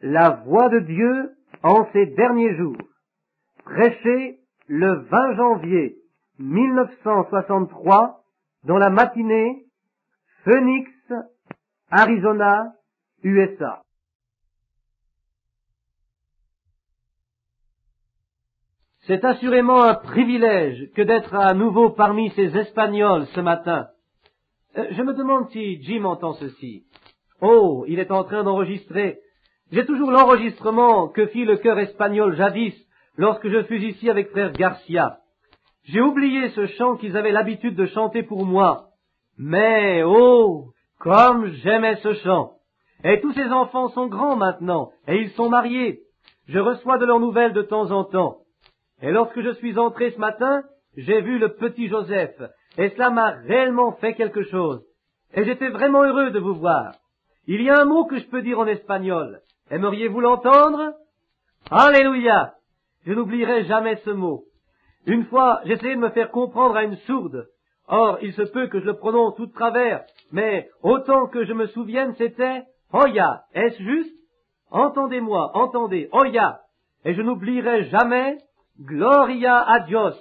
La voix de Dieu en ces derniers jours. Prêché le 20 janvier 1963 dans la matinée, Phoenix, Arizona, USA. C'est assurément un privilège que d'être à nouveau parmi ces Espagnols ce matin. Je me demande si Jim entend ceci. Oh, il est en train d'enregistrer. J'ai toujours l'enregistrement que fit le chœur espagnol jadis lorsque je fus ici avec frère Garcia. J'ai oublié ce chant qu'ils avaient l'habitude de chanter pour moi. Mais, oh, comme j'aimais ce chant. Et tous ces enfants sont grands maintenant, et ils sont mariés. Je reçois de leurs nouvelles de temps en temps. Et lorsque je suis entré ce matin, j'ai vu le petit Joseph, et cela m'a réellement fait quelque chose. Et j'étais vraiment heureux de vous voir. Il y a un mot que je peux dire en espagnol. Aimeriez-vous l'entendre? Alléluia! Je n'oublierai jamais ce mot. Une fois, j'essayais de me faire comprendre à une sourde. Or, il se peut que je le prononce tout de travers, mais autant que je me souvienne, c'était Oya. Est-ce juste? Entendez-moi, entendez, Oya. Et je n'oublierai jamais Gloria a Dios.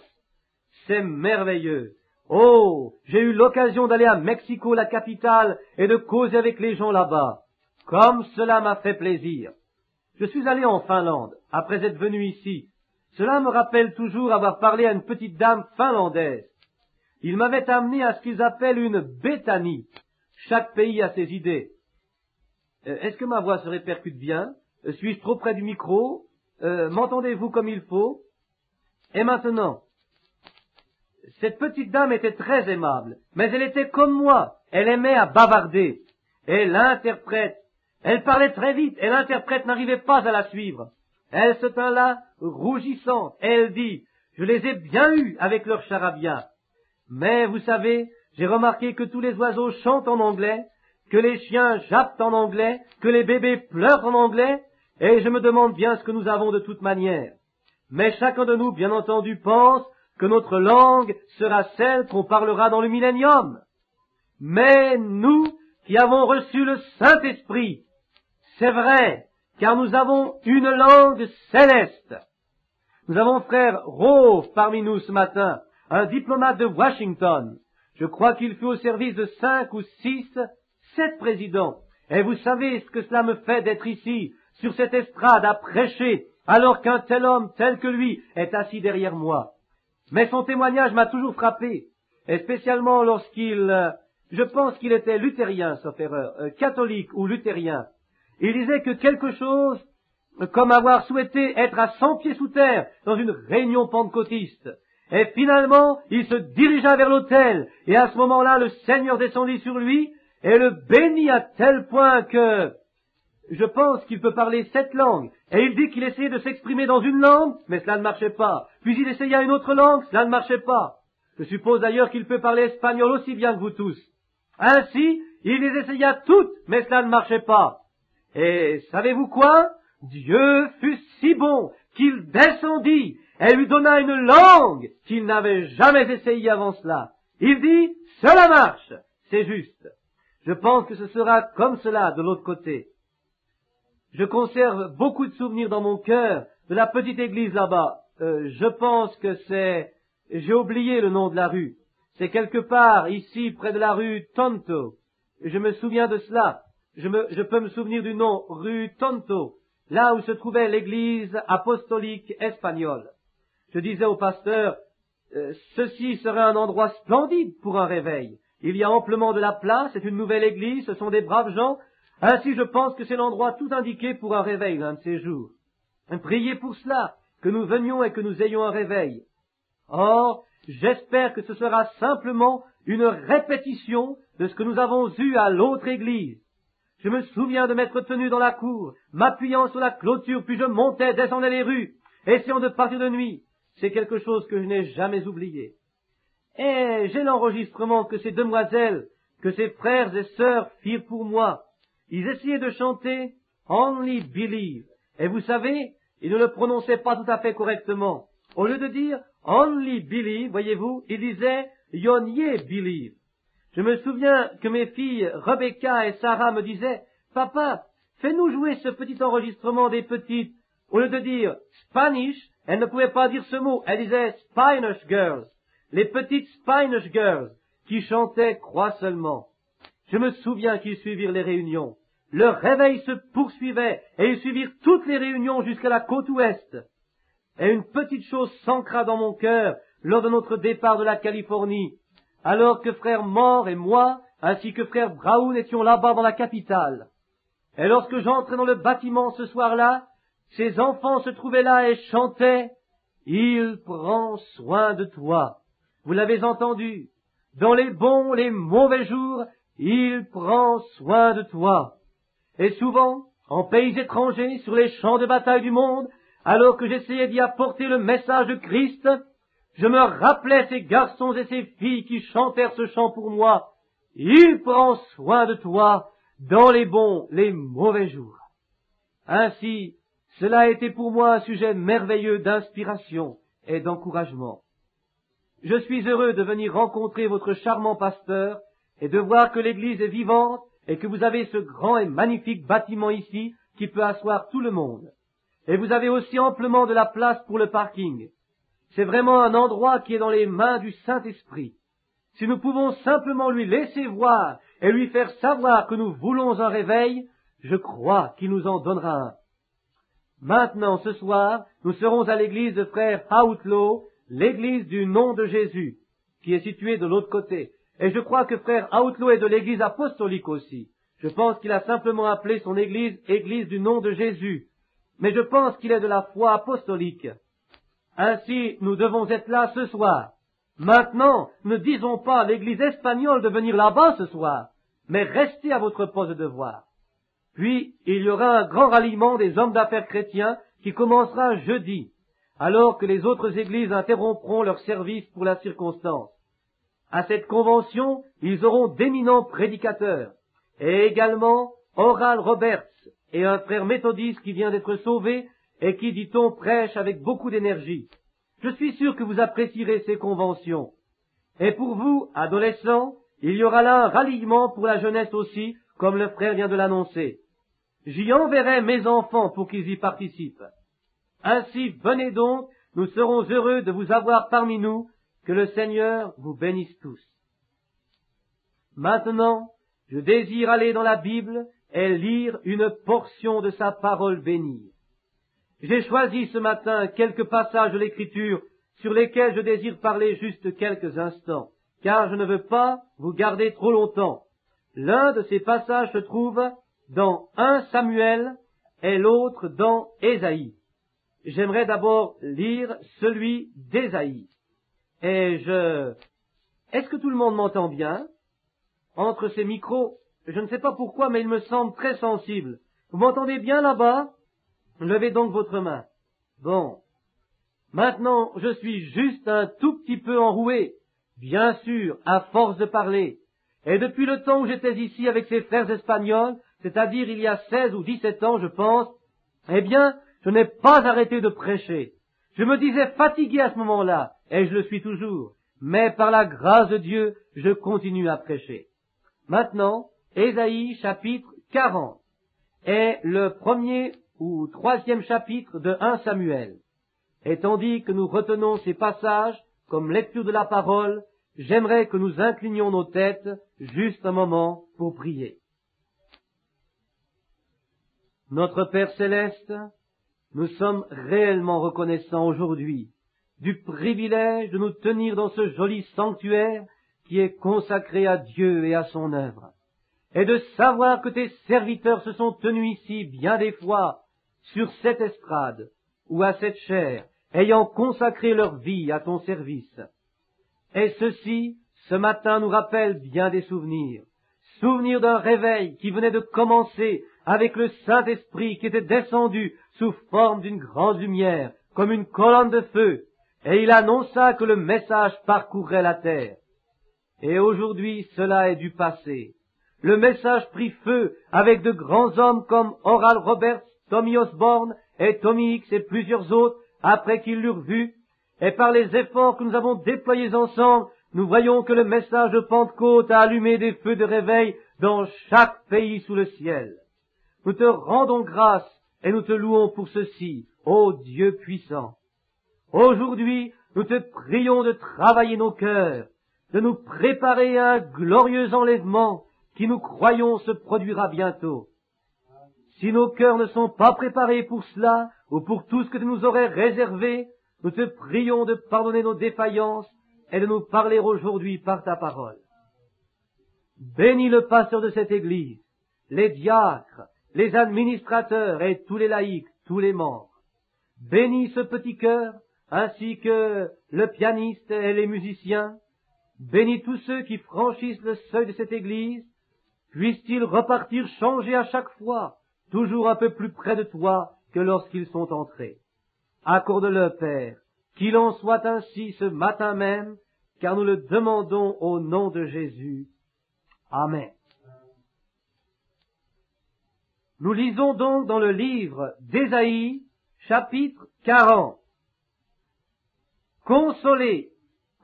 C'est merveilleux. Oh, j'ai eu l'occasion d'aller à Mexico, la capitale, et de causer avec les gens là-bas. Comme cela m'a fait plaisir. Je suis allé en Finlande, après être venu ici. Cela me rappelle toujours avoir parlé à une petite dame finlandaise. Il m'avait amené à ce qu'ils appellent une Béthanie. Chaque pays a ses idées. Est-ce que ma voix se répercute bien? Suis-je trop près du micro? M'entendez-vous comme il faut? Et maintenant, cette petite dame était très aimable, mais elle était comme moi. Elle aimait à bavarder. Et l'interprète, elle parlait très vite, et l'interprète n'arrivait pas à la suivre. Elle se tint là, rougissante, et elle dit, « Je les ai bien eus avec leur charabia. » Mais, vous savez, j'ai remarqué que tous les oiseaux chantent en anglais, que les chiens jappent en anglais, que les bébés pleurent en anglais, et je me demande bien ce que nous avons de toute manière. Mais chacun de nous, bien entendu, pense que notre langue sera celle qu'on parlera dans le millénium. Mais nous, qui avons reçu le Saint-Esprit, c'est vrai, car nous avons une langue céleste. Nous avons frère Rove parmi nous ce matin, un diplomate de Washington. Je crois qu'il fut au service de 5 ou 6, 7 présidents. Et vous savez ce que cela me fait d'être ici, sur cette estrade, à prêcher, alors qu'un tel homme tel que lui est assis derrière moi. Mais son témoignage m'a toujours frappé, et spécialement lorsqu'il, je pense qu'il était luthérien, sauf erreur, catholique ou luthérien. Il disait que quelque chose comme avoir souhaité être à 100 pieds sous terre dans une réunion pentecôtiste. Et finalement, il se dirigea vers l'autel, et à ce moment-là, le Seigneur descendit sur lui, et le bénit à tel point que, je pense qu'il peut parler 7 langues. Et il dit qu'il essayait de s'exprimer dans une langue, mais cela ne marchait pas. Puis il essaya une autre langue, cela ne marchait pas. Je suppose d'ailleurs qu'il peut parler espagnol aussi bien que vous tous. Ainsi, il les essaya toutes, mais cela ne marchait pas. Et savez-vous quoi? Dieu fut si bon qu'il descendit et lui donna une langue qu'il n'avait jamais essayée avant cela. Il dit, cela marche, c'est juste. Je pense que ce sera comme cela de l'autre côté. Je conserve beaucoup de souvenirs dans mon cœur de la petite église là-bas. Je pense que c'est... J'ai oublié le nom de la rue. C'est quelque part ici près de la rue Tonto. Je me souviens de cela. Je peux me souvenir du nom, rue Tonto, là où se trouvait l'église apostolique espagnole. Je disais au pasteur, ceci serait un endroit splendide pour un réveil. Il y a amplement de la place, c'est une nouvelle église, ce sont des braves gens. Ainsi, je pense que c'est l'endroit tout indiqué pour un réveil l'un de ces jours. Priez pour cela, que nous venions et que nous ayons un réveil. Or, j'espère que ce sera simplement une répétition de ce que nous avons eu à l'autre église. Je me souviens de m'être tenu dans la cour, m'appuyant sur la clôture, puis je montais, descendais les rues, essayant de partir de nuit. C'est quelque chose que je n'ai jamais oublié. Et j'ai l'enregistrement que ces demoiselles, que ces frères et sœurs firent pour moi. Ils essayaient de chanter « Only Believe ». Et vous savez, ils ne le prononçaient pas tout à fait correctement. Au lieu de dire « Only Believe », voyez-vous, ils disaient « Yonier Believe ». Je me souviens que mes filles Rebecca et Sarah me disaient « Papa, fais-nous jouer ce petit enregistrement des petites. Au lieu de dire Spanish, elle ne pouvait pas dire ce mot, elle disait Spanish Girls. Les petites Spanish Girls qui chantaient Crois seulement. Je me souviens qu'ils suivirent les réunions. Leur réveil se poursuivait et ils suivirent toutes les réunions jusqu'à la côte ouest. Et une petite chose s'ancra dans mon cœur lors de notre départ de la Californie, alors que frère Moore et moi, ainsi que frère Brown étions là-bas dans la capitale. Et lorsque j'entrais dans le bâtiment ce soir-là, ces enfants se trouvaient là et chantaient « Il prend soin de toi ». Vous l'avez entendu. Dans les bons, les mauvais jours, il prend soin de toi. Et souvent, en pays étrangers, sur les champs de bataille du monde, alors que j'essayais d'y apporter le message de Christ, je me rappelais ces garçons et ces filles qui chantèrent ce chant pour moi. Il prend soin de toi dans les bons, les mauvais jours. Ainsi, cela a été pour moi un sujet merveilleux d'inspiration et d'encouragement. Je suis heureux de venir rencontrer votre charmant pasteur et de voir que l'Église est vivante et que vous avez ce grand et magnifique bâtiment ici qui peut asseoir tout le monde. Et vous avez aussi amplement de la place pour le parking. C'est vraiment un endroit qui est dans les mains du Saint-Esprit. Si nous pouvons simplement lui laisser voir et lui faire savoir que nous voulons un réveil, je crois qu'il nous en donnera un. Maintenant, ce soir, nous serons à l'église de frère Outlaw, l'église du nom de Jésus, qui est située de l'autre côté. Et je crois que frère Outlaw est de l'église apostolique aussi. Je pense qu'il a simplement appelé son église église du nom de Jésus. Mais je pense qu'il est de la foi apostolique. Ainsi, nous devons être là ce soir. Maintenant, ne disons pas à l'église espagnole de venir là-bas ce soir, mais restez à votre poste de devoir. Puis, il y aura un grand ralliement des hommes d'affaires chrétiens qui commencera jeudi, alors que les autres églises interrompront leur service pour la circonstance. À cette convention, ils auront d'éminents prédicateurs, et également Oral Roberts et un frère méthodiste qui vient d'être sauvé et qui, dit-on, prêche avec beaucoup d'énergie. Je suis sûr que vous apprécierez ces conventions. Et pour vous, adolescents, il y aura là un ralliement pour la jeunesse aussi, comme le frère vient de l'annoncer. J'y enverrai mes enfants pour qu'ils y participent. Ainsi, venez donc, nous serons heureux de vous avoir parmi nous, que le Seigneur vous bénisse tous. Maintenant, je désire aller dans la Bible et lire une portion de sa parole bénie. J'ai choisi ce matin quelques passages de l'Écriture sur lesquels je désire parler juste quelques instants, car je ne veux pas vous garder trop longtemps. L'un de ces passages se trouve dans 1 Samuel et l'autre dans Ésaïe. J'aimerais d'abord lire celui d'Ésaïe. Est-ce que tout le monde m'entend bien? Entre ces micros, je ne sais pas pourquoi, mais il me semble très sensible. Vous m'entendez bien là-bas? Levez donc votre main. Bon. Maintenant, je suis juste un tout petit peu enroué, bien sûr, à force de parler. Et depuis le temps où j'étais ici avec ces frères espagnols, c'est-à-dire il y a 16 ou 17 ans, je pense, eh bien, je n'ai pas arrêté de prêcher. Je me disais fatigué à ce moment-là, et je le suis toujours. Mais par la grâce de Dieu, je continue à prêcher. Maintenant, Ésaïe chapitre 40 est le premier ou troisième chapitre de 1 Samuel. Et tandis que nous retenons ces passages comme lecture de la parole, j'aimerais que nous inclinions nos têtes juste un moment pour prier. Notre Père céleste, nous sommes réellement reconnaissants aujourd'hui du privilège de nous tenir dans ce joli sanctuaire qui est consacré à Dieu et à son œuvre, et de savoir que tes serviteurs se sont tenus ici bien des fois sur cette estrade ou à cette chaire, ayant consacré leur vie à ton service. Et ceci, ce matin, nous rappelle bien des souvenirs. Souvenirs d'un réveil qui venait de commencer avec le Saint-Esprit qui était descendu sous forme d'une grande lumière, comme une colonne de feu, et il annonça que le message parcourrait la terre. Et aujourd'hui, cela est du passé. Le message prit feu avec de grands hommes comme Oral Roberts, Tommy Osborne et Tommy Hicks et plusieurs autres, après qu'ils l'eurent vu, et par les efforts que nous avons déployés ensemble, nous voyons que le message de Pentecôte a allumé des feux de réveil dans chaque pays sous le ciel. Nous te rendons grâce et nous te louons pour ceci, ô Dieu puissant. Aujourd'hui, nous te prions de travailler nos cœurs, de nous préparer à un glorieux enlèvement qui, nous croyons, se produira bientôt. Si nos cœurs ne sont pas préparés pour cela, ou pour tout ce que tu nous aurais réservé, nous te prions de pardonner nos défaillances et de nous parler aujourd'hui par ta parole. Bénis le pasteur de cette église, les diacres, les administrateurs et tous les laïcs, tous les membres. Bénis ce petit chœur, ainsi que le pianiste et les musiciens. Bénis tous ceux qui franchissent le seuil de cette église. Puissent-ils repartir changés à chaque fois, toujours un peu plus près de toi que lorsqu'ils sont entrés. Accorde-le, Père, qu'il en soit ainsi ce matin même, car nous le demandons au nom de Jésus. Amen. Nous lisons donc dans le livre d'Ésaïe, chapitre 40. Consolez,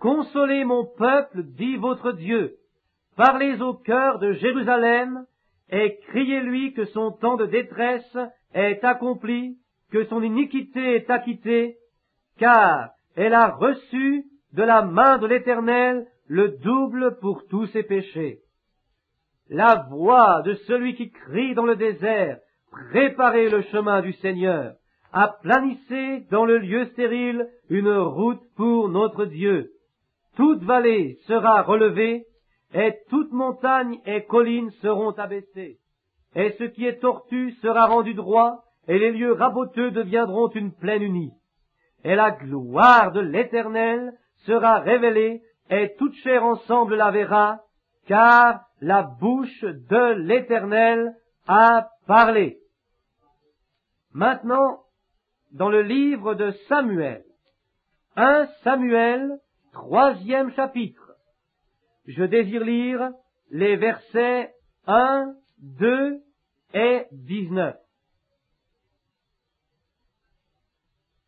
consolez mon peuple, dit votre Dieu. Parlez au cœur de Jérusalem, et criez-lui que son temps de détresse est accompli, que son iniquité est acquittée, car elle a reçu de la main de l'Éternel le double pour tous ses péchés. La voix de celui qui crie dans le désert, préparez le chemin du Seigneur, aplanissez dans le lieu stérile une route pour notre Dieu. Toute vallée sera relevée, et toute montagne et colline seront abaissées. Et ce qui est tortu sera rendu droit, et les lieux raboteux deviendront une plaine unie. Et la gloire de l'Éternel sera révélée, et toute chair ensemble la verra, car la bouche de l'Éternel a parlé. Maintenant, dans le livre de Samuel, 1 Samuel, 3e chapitre, je désire lire les versets 1, 2 et 19.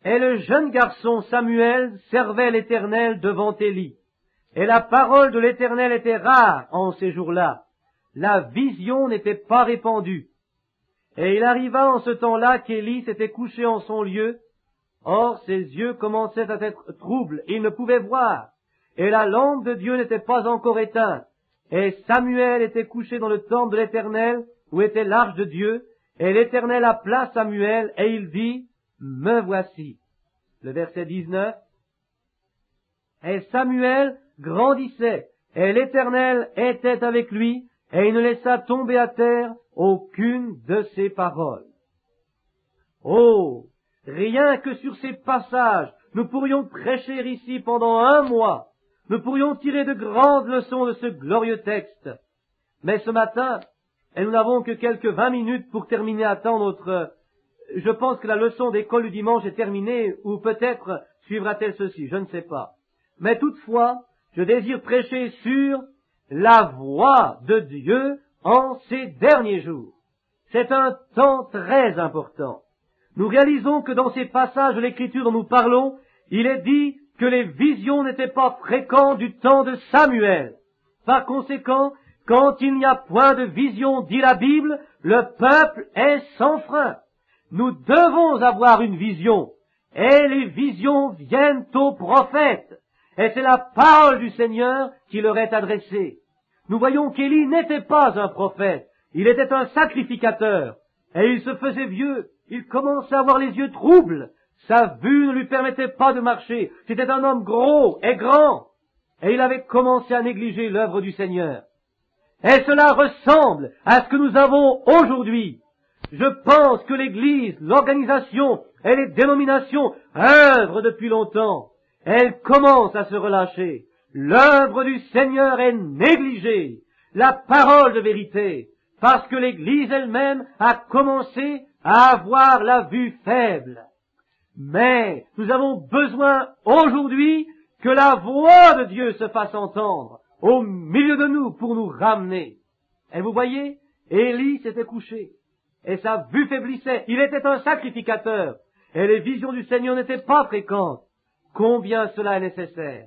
Et le jeune garçon Samuel servait l'Éternel devant Élie. Et la parole de l'Éternel était rare en ces jours-là. La vision n'était pas répandue. Et il arriva en ce temps-là qu'Élie s'était couché en son lieu. Or, ses yeux commençaient à être troubles, il ne pouvait voir. Et la lampe de Dieu n'était pas encore éteinte. Et Samuel était couché dans le temple de l'Éternel, où était l'arche de Dieu. Et l'Éternel appela Samuel, et il dit, « Me voici. » Le verset 19. Et Samuel grandissait, et l'Éternel était avec lui, et il ne laissa tomber à terre aucune de ses paroles. Oh, rien que sur ces passages, nous pourrions prêcher ici pendant un mois. Nous pourrions tirer de grandes leçons de ce glorieux texte. Mais ce matin, et nous n'avons que quelques 20 minutes pour terminer à temps notre... Je pense que la leçon d'école du dimanche est terminée, ou peut-être suivra-t-elle ceci, je ne sais pas. Mais toutefois, je désire prêcher sur la voix de Dieu en ces derniers jours. C'est un temps très important. Nous réalisons que dans ces passages de l'Écriture dont nous parlons, il est dit que les visions n'étaient pas fréquentes du temps de Samuel. Par conséquent, quand il n'y a point de vision, dit la Bible, le peuple est sans frein. Nous devons avoir une vision, et les visions viennent aux prophètes, et c'est la parole du Seigneur qui leur est adressée. Nous voyons qu'Élie n'était pas un prophète, il était un sacrificateur, et il se faisait vieux, il commençait à avoir les yeux troubles, sa vue ne lui permettait pas de marcher, c'était un homme gros et grand, et il avait commencé à négliger l'œuvre du Seigneur. Et cela ressemble à ce que nous avons aujourd'hui. Je pense que l'Église, l'organisation et les dénominations œuvrent depuis longtemps. Elles commencent à se relâcher. L'œuvre du Seigneur est négligée. La parole de vérité, parce que l'Église elle-même a commencé à avoir la vue faible. Mais nous avons besoin aujourd'hui que la voix de Dieu se fasse entendre au milieu de nous pour nous ramener. Et vous voyez, Élie s'était couché. Et sa vue faiblissait. Il était un sacrificateur. Et les visions du Seigneur n'étaient pas fréquentes. Combien cela est nécessaire.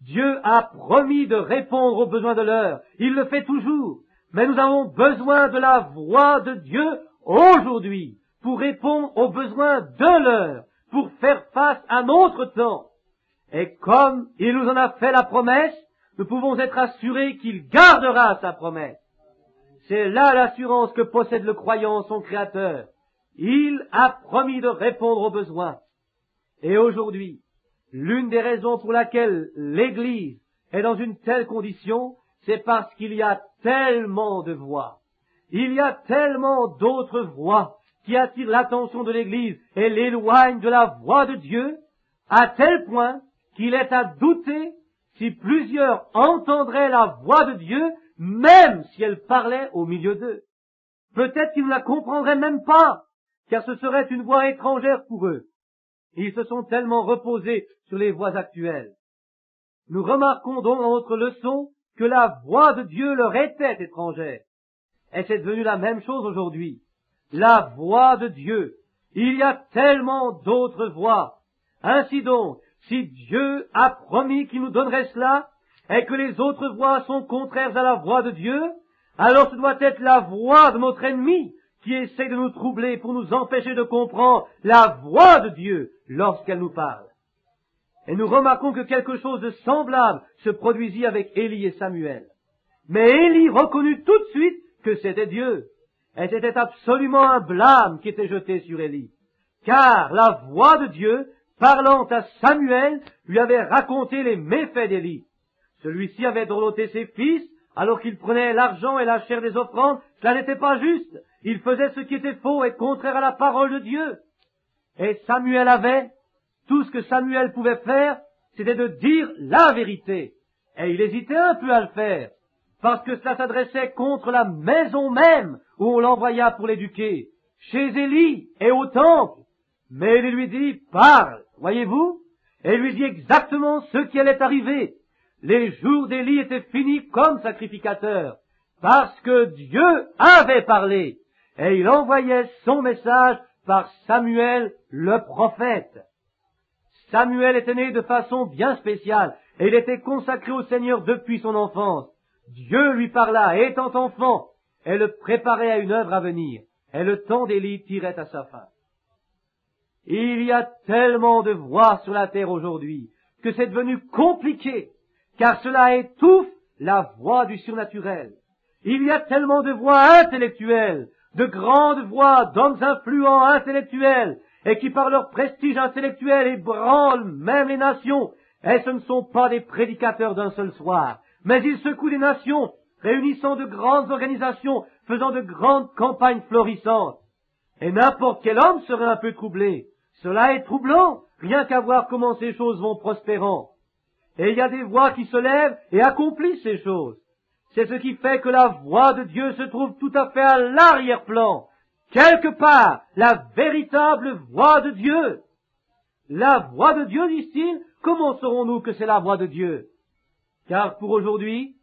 Dieu a promis de répondre aux besoins de l'heure. Il le fait toujours. Mais nous avons besoin de la voix de Dieu aujourd'hui, pour répondre aux besoins de l'heure, pour faire face à notre temps. Et comme il nous en a fait la promesse, nous pouvons être assurés qu'il gardera sa promesse. C'est là l'assurance que possède le croyant en son Créateur. Il a promis de répondre aux besoins. Et aujourd'hui, l'une des raisons pour laquelle l'Église est dans une telle condition, c'est parce qu'il y a tellement de voix. Il y a tellement d'autres voix qui attirent l'attention de l'Église et l'éloignent de la voix de Dieu, à tel point qu'il est à douter si plusieurs entendraient la voix de Dieu, même si elle parlait au milieu d'eux. Peut-être qu'ils ne la comprendraient même pas, car ce serait une voix étrangère pour eux. Ils se sont tellement reposés sur les voix actuelles. Nous remarquons donc dans notre leçon que la voix de Dieu leur était étrangère. Et c'est devenu la même chose aujourd'hui. La voix de Dieu. Il y a tellement d'autres voix. Ainsi donc, si Dieu a promis qu'il nous donnerait cela, et que les autres voix sont contraires à la voix de Dieu, alors ce doit être la voix de notre ennemi qui essaie de nous troubler pour nous empêcher de comprendre la voix de Dieu lorsqu'elle nous parle. Et nous remarquons que quelque chose de semblable se produisit avec Élie et Samuel. Mais Élie reconnut tout de suite que c'était Dieu. Et c'était absolument un blâme qui était jeté sur Élie. Car la voix de Dieu, parlant à Samuel, lui avait raconté les méfaits d'Élie. Celui-ci avait dorloté ses fils, alors qu'il prenait l'argent et la chair des offrandes. Cela n'était pas juste. Il faisait ce qui était faux et contraire à la parole de Dieu. Et Samuel avait, tout ce que Samuel pouvait faire, c'était de dire la vérité. Et il hésitait un peu à le faire, parce que cela s'adressait contre la maison même où on l'envoya pour l'éduquer, chez Élie et au temple. Mais il lui dit, parle, voyez-vous, et il lui dit exactement ce qui allait arriver. Les jours d'Élie étaient finis comme sacrificateur, parce que Dieu avait parlé, et il envoyait son message par Samuel le prophète. Samuel était né de façon bien spéciale, et il était consacré au Seigneur depuis son enfance. Dieu lui parla, étant enfant, et le préparait à une œuvre à venir, et le temps d'Élie tirait à sa fin. Il y a tellement de voix sur la terre aujourd'hui, que c'est devenu compliqué, car cela étouffe la voix du surnaturel. Il y a tellement de voix intellectuelles, de grandes voix d'hommes influents intellectuels, et qui par leur prestige intellectuel ébranlent même les nations, et ce ne sont pas des prédicateurs d'un seul soir, mais ils secouent les nations, réunissant de grandes organisations, faisant de grandes campagnes florissantes. Et n'importe quel homme serait un peu troublé. Cela est troublant, rien qu'à voir comment ces choses vont prospérant. Et il y a des voix qui se lèvent et accomplissent ces choses. C'est ce qui fait que la voix de Dieu se trouve tout à fait à l'arrière-plan. Quelque part, la véritable voix de Dieu. La voix de Dieu, disent-ils, comment saurons-nous que c'est la voix de Dieu? Car pour aujourd'hui,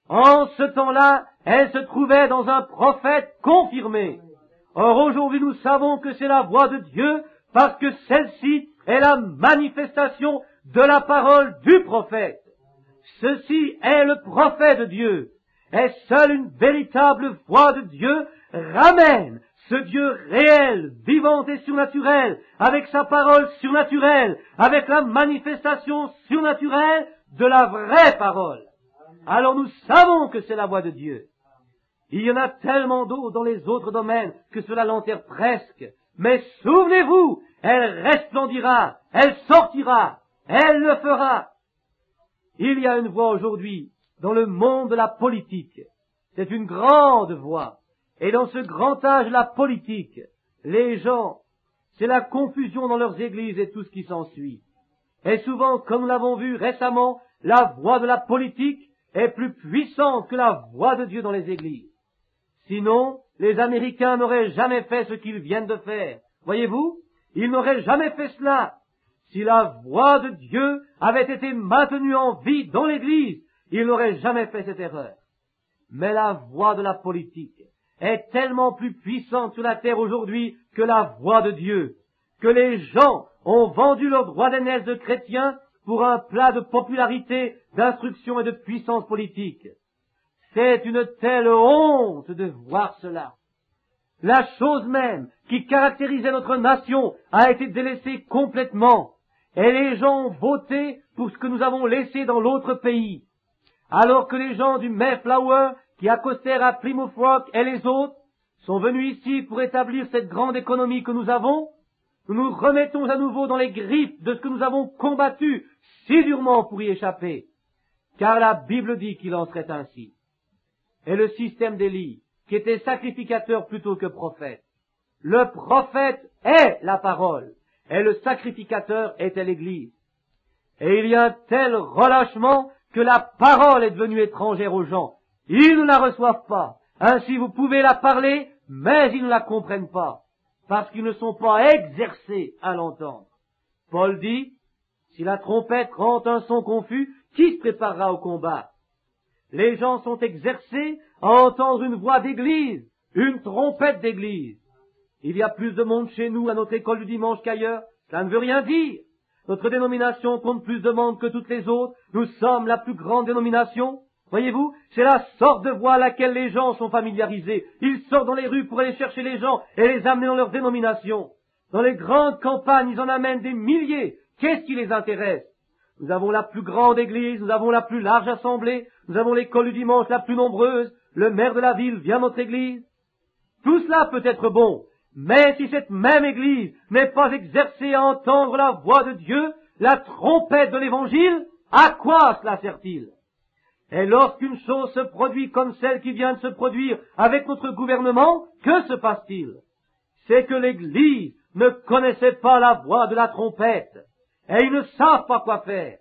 en ce temps-là, elle se trouvait dans un prophète confirmé. Or aujourd'hui, nous savons que c'est la voix de Dieu parce que celle-ci est la manifestation de la parole du prophète. Ceci est le prophète de Dieu. Et seule une véritable voix de Dieu ramène ce Dieu réel, vivant et surnaturel, avec sa parole surnaturelle, avec la manifestation surnaturelle de la vraie parole. Alors nous savons que c'est la voix de Dieu. Il y en a tellement d'autres dans les autres domaines que cela l'enterre presque. Mais souvenez-vous, elle resplendira, elle sortira, elle le fera. Il y a une voix aujourd'hui dans le monde de la politique. C'est une grande voix. Et dans ce grand âge de la politique, les gens, c'est la confusion dans leurs églises et tout ce qui s'ensuit. Et souvent, comme nous l'avons vu récemment, la voix de la politique est plus puissante que la voix de Dieu dans les églises. Sinon, les Américains n'auraient jamais fait ce qu'ils viennent de faire. Voyez-vous, ils n'auraient jamais fait cela. Si la voix de Dieu avait été maintenue en vie dans l'Église, ils n'auraient jamais fait cette erreur. Mais la voix de la politique est tellement plus puissante sur la terre aujourd'hui que la voix de Dieu, que les gens ont vendu leur droit d'aînesse de chrétiens pour un plat de popularité, d'instruction et de puissance politique. C'est une telle honte de voir cela. La chose même qui caractérisait notre nation a été délaissée complètement. Et les gens ont voté pour ce que nous avons laissé dans l'autre pays. Alors que les gens du Mayflower, qui accostèrent à Plymouth Rock et les autres, sont venus ici pour établir cette grande économie que nous avons, nous nous remettons à nouveau dans les griffes de ce que nous avons combattu si durement pour y échapper. Car la Bible dit qu'il en serait ainsi. Et le système d'Élie, qui était sacrificateur plutôt que prophète. Le prophète est la parole, et le sacrificateur était l'Église. Et il y a un tel relâchement que la parole est devenue étrangère aux gens. Ils ne la reçoivent pas. Ainsi vous pouvez la parler, mais ils ne la comprennent pas, parce qu'ils ne sont pas exercés à l'entendre. Paul dit, si la trompette rend un son confus, qui se préparera au combat? Les gens sont exercés à entendre une voix d'église, une trompette d'église. Il y a plus de monde chez nous à notre école du dimanche qu'ailleurs. Cela ne veut rien dire. Notre dénomination compte plus de membres que toutes les autres. Nous sommes la plus grande dénomination. Voyez-vous, c'est la sorte de voix à laquelle les gens sont familiarisés. Ils sortent dans les rues pour aller chercher les gens et les amener dans leur dénomination. Dans les grandes campagnes, ils en amènent des milliers. Qu'est-ce qui les intéresse? Nous avons la plus grande église, nous avons la plus large assemblée, nous avons l'école du dimanche la plus nombreuse, le maire de la ville vient à notre église. Tout cela peut être bon, mais si cette même église n'est pas exercée à entendre la voix de Dieu, la trompette de l'évangile, à quoi cela sert-il? Et lorsqu'une chose se produit comme celle qui vient de se produire avec notre gouvernement, que se passe-t-il? C'est que l'église ne connaissait pas la voix de la trompette. Et ils ne savent pas quoi faire.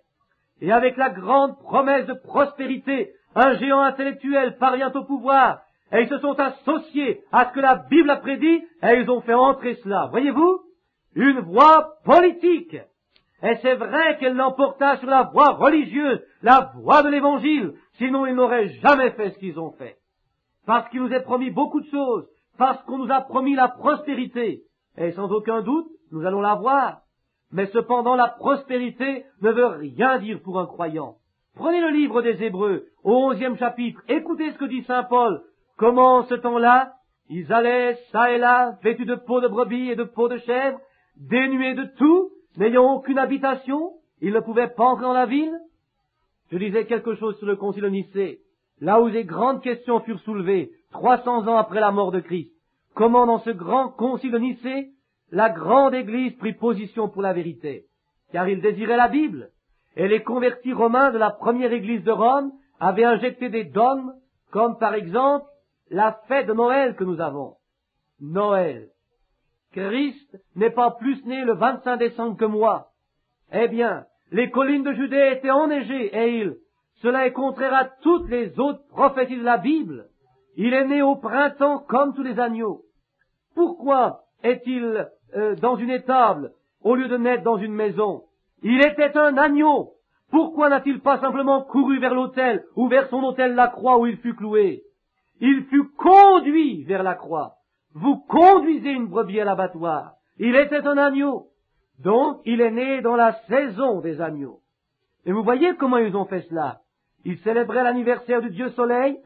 Et avec la grande promesse de prospérité, un géant intellectuel parvient au pouvoir, et ils se sont associés à ce que la Bible a prédit, et ils ont fait entrer cela. Voyez-vous? Une voix politique. Et c'est vrai qu'elle l'emporta sur la voie religieuse, la voie de l'Évangile, sinon ils n'auraient jamais fait ce qu'ils ont fait. Parce qu'il nous est promis beaucoup de choses, parce qu'on nous a promis la prospérité, et sans aucun doute, nous allons la voir. Mais cependant, la prospérité ne veut rien dire pour un croyant. Prenez le livre des Hébreux, au 11e chapitre, écoutez ce que dit saint Paul. Comment, en ce temps-là, ils allaient çà et là, vêtus de peaux de brebis et de peaux de chèvre, dénués de tout, n'ayant aucune habitation, ils ne pouvaient pas entrer dans la ville? Je disais quelque chose sur le concile de Nicée, là où des grandes questions furent soulevées, 300 ans après la mort de Christ. Comment, dans ce grand concile de Nicée, la grande Église prit position pour la vérité, car il désirait la Bible, et les convertis romains de la première Église de Rome avaient injecté des dogmes, comme par exemple la fête de Noël que nous avons. Noël. Christ n'est pas plus né le 25 décembre que moi. Eh bien, les collines de Judée étaient enneigées, et cela est contraire à toutes les autres prophéties de la Bible. Il est né au printemps comme tous les agneaux. Pourquoi est-il dans une étable au lieu de naître dans une maison? Il était un agneau. Pourquoi n'a-t-il pas simplement couru vers l'autel ou vers son autel la croix où il fut cloué? Il fut conduit vers la croix. Vous conduisez une brebis à l'abattoir. Il était un agneau. Donc, il est né dans la saison des agneaux. Et vous voyez comment ils ont fait cela. Ils célébraient l'anniversaire du Dieu Soleil,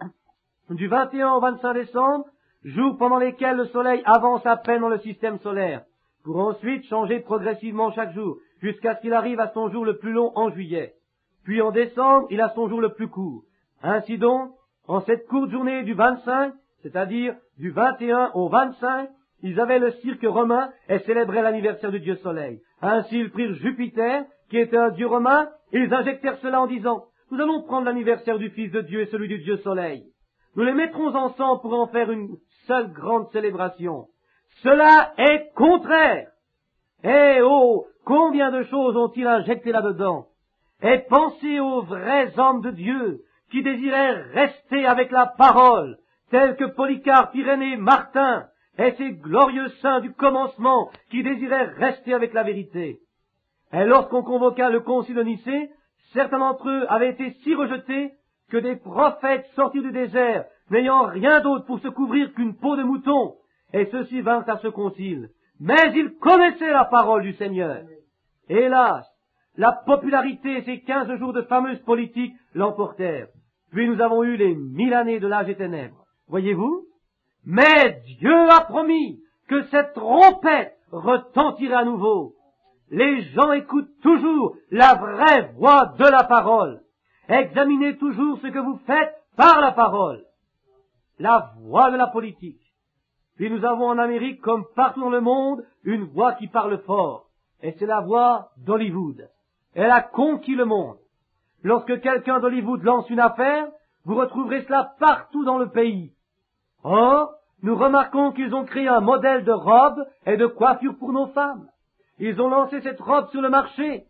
du 21 au 25 décembre, jours pendant lesquels le Soleil avance à peine dans le système solaire, pour ensuite changer progressivement chaque jour, jusqu'à ce qu'il arrive à son jour le plus long en juillet. Puis en décembre, il a son jour le plus court. Ainsi donc, en cette courte journée du 25, c'est-à-dire du 21 au 25, ils avaient le cirque romain et célébraient l'anniversaire du Dieu Soleil. Ainsi, ils prirent Jupiter, qui était un dieu romain, et ils injectèrent cela en disant, nous allons prendre l'anniversaire du Fils de Dieu et celui du Dieu Soleil. Nous les mettrons ensemble pour en faire une seule grande célébration. Cela est contraire. Eh oh, combien de choses ont-ils injecté là-dedans? Et pensez aux vrais hommes de Dieu qui désiraient rester avec la parole, tels que Polycarpe, Irénée, Martin, et ces glorieux saints du commencement qui désiraient rester avec la vérité. Et lorsqu'on convoqua le concile de Nicée, certains d'entre eux avaient été si rejetés que des prophètes sortis du désert, n'ayant rien d'autre pour se couvrir qu'une peau de mouton, et ceux-ci vinrent à ce concile. Mais ils connaissaient la parole du Seigneur. Hélas, la popularité et ces 15 jours de fameuse politique l'emportèrent. Puis nous avons eu les 1000 années de l'âge des ténèbres. Voyez-vous? Mais Dieu a promis que cette trompette retentirait à nouveau. Les gens écoutent toujours la vraie voix de la parole. Examinez toujours ce que vous faites par la parole. La voix de la politique. Puis nous avons en Amérique, comme partout dans le monde, une voix qui parle fort. Et c'est la voix d'Hollywood. Elle a conquis le monde. Lorsque quelqu'un d'Hollywood lance une affaire, vous retrouverez cela partout dans le pays. Or, nous remarquons qu'ils ont créé un modèle de robe et de coiffure pour nos femmes. Ils ont lancé cette robe sur le marché.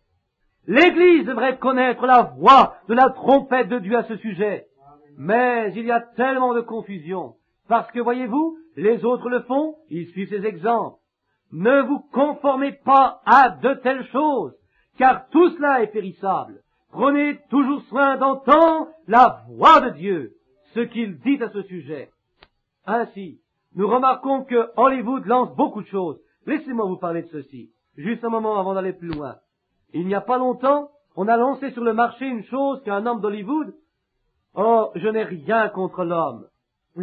L'Église devrait connaître la voix de la trompette de Dieu à ce sujet. Mais il y a tellement de confusion. Parce que, voyez-vous, les autres le font, ils suivent ces exemples. Ne vous conformez pas à de telles choses, car tout cela est périssable. Prenez toujours soin d'entendre la voix de Dieu, ce qu'il dit à ce sujet. Ainsi, nous remarquons que Hollywood lance beaucoup de choses. Laissez-moi vous parler de ceci, juste un moment avant d'aller plus loin. Il n'y a pas longtemps, on a lancé sur le marché une chose qu'un homme d'Hollywood. Oh, je n'ai rien contre l'homme.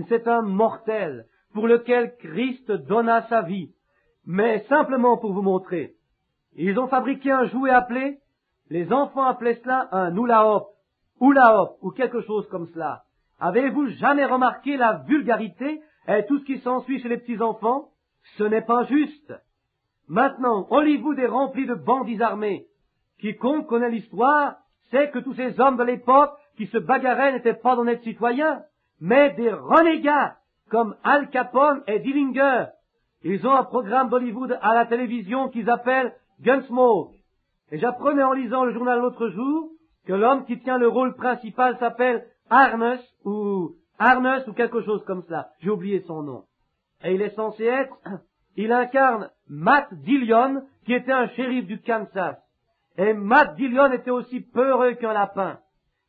C'est un mortel pour lequel Christ donna sa vie. Mais simplement pour vous montrer. Ils ont fabriqué un jouet appelé, les enfants appelaient cela un hula-hop, ou quelque chose comme cela. Avez-vous jamais remarqué la vulgarité et tout ce qui s'ensuit chez les petits enfants? Ce n'est pas juste. Maintenant, Hollywood est rempli de bandits armés. Quiconque connaît l'histoire sait que tous ces hommes de l'époque qui se bagarraient n'étaient pas d'honnêtes citoyens, mais des renégats, comme Al Capone et Dillinger. Ils ont un programme d'Hollywood à la télévision qu'ils appellent Gunsmoke. Et j'apprenais en lisant le journal l'autre jour que l'homme qui tient le rôle principal s'appelle Arness ou quelque chose comme cela. J'ai oublié son nom. Et il est censé être, il incarne Matt Dillon, qui était un shérif du Kansas. Et Matt Dillon était aussi peureux qu'un lapin.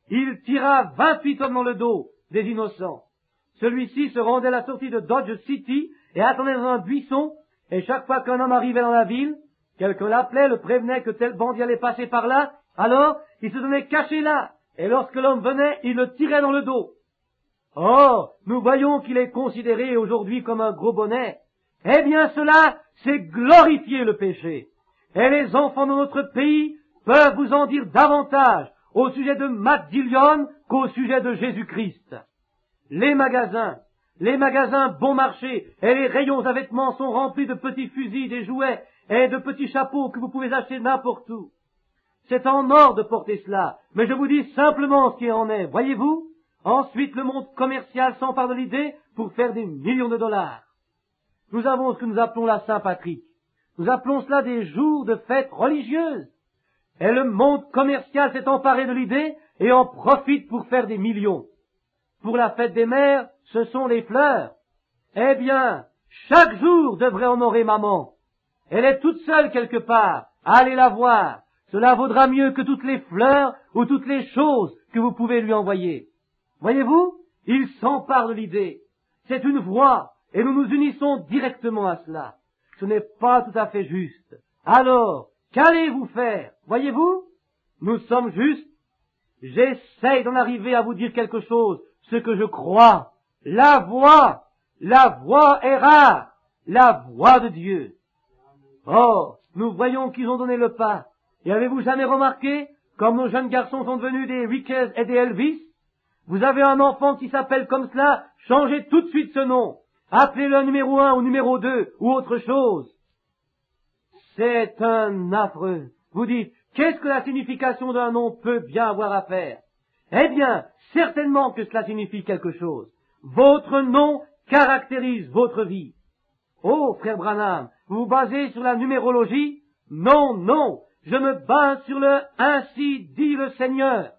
Il tira 28 hommes dans le dos, des innocents. Celui-ci se rendait à la sortie de Dodge City et attendait dans un buisson, et chaque fois qu'un homme arrivait dans la ville, quelqu'un l'appelait, le prévenait que tel bandit allait passer par là, alors il se donnait caché là, et lorsque l'homme venait, il le tirait dans le dos. Oh, nous voyons qu'il est considéré aujourd'hui comme un gros bonnet. Eh bien cela, c'est glorifier le péché. Et les enfants de notre pays peuvent vous en dire davantage au sujet de Matt Dillon qu'au sujet de Jésus-Christ. Les magasins bon marché et les rayons à vêtements sont remplis de petits fusils, des jouets et de petits chapeaux que vous pouvez acheter n'importe où. C'est en or de porter cela, mais je vous dis simplement ce qui en est, voyez-vous? Ensuite, le monde commercial s'empare de l'idée pour faire des millions de dollars. Nous avons ce que nous appelons la Saint-Patrick. Nous appelons cela des jours de fêtes religieuses. Et le monde commercial s'est emparé de l'idée et en profite pour faire des millions. Pour la fête des mères, ce sont les fleurs. Eh bien, chaque jour devrait honorer maman. Elle est toute seule quelque part. Allez la voir. Cela vaudra mieux que toutes les fleurs ou toutes les choses que vous pouvez lui envoyer. Voyez-vous, il s'empare de l'idée. C'est une voie, et nous nous unissons directement à cela. Ce n'est pas tout à fait juste. Alors, qu'allez-vous faire? Voyez-vous, nous sommes justes. J'essaye d'en arriver à vous dire quelque chose, ce que je crois. La voix est rare, la voix de Dieu. Oh, nous voyons qu'ils ont donné le pas. Et avez-vous jamais remarqué, comme nos jeunes garçons sont devenus des Rickers et des Elvis? Vous avez un enfant qui s'appelle comme cela, changez tout de suite ce nom. Appelez-le numéro 1 ou numéro 2 ou autre chose. C'est un affreux. Vous dites, qu'est-ce que la signification d'un nom peut bien avoir à faire? Eh bien, certainement que cela signifie quelque chose. Votre nom caractérise votre vie. Oh, frère Branham, vous vous basez sur la numérologie? Non, non, je me base sur le « ainsi dit le Seigneur ».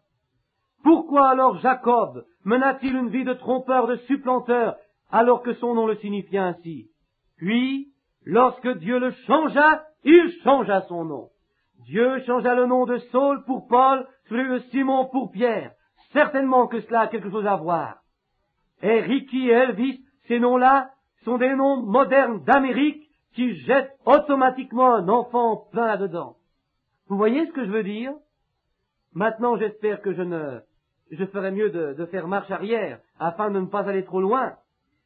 Pourquoi alors Jacob mena-t-il une vie de trompeur, de supplanteur, alors que son nom le signifiait ainsi? Puis, lorsque Dieu le changea, il changea son nom. Dieu changea le nom de Saul pour Paul, celui de Simon pour Pierre. Certainement que cela a quelque chose à voir. Et Ricky et Elvis, ces noms-là, sont des noms modernes d'Amérique qui jettent automatiquement un enfant plein là-dedans. Vous voyez ce que je veux dire? Maintenant, j'espère que je ferai mieux de faire marche arrière, afin de ne pas aller trop loin.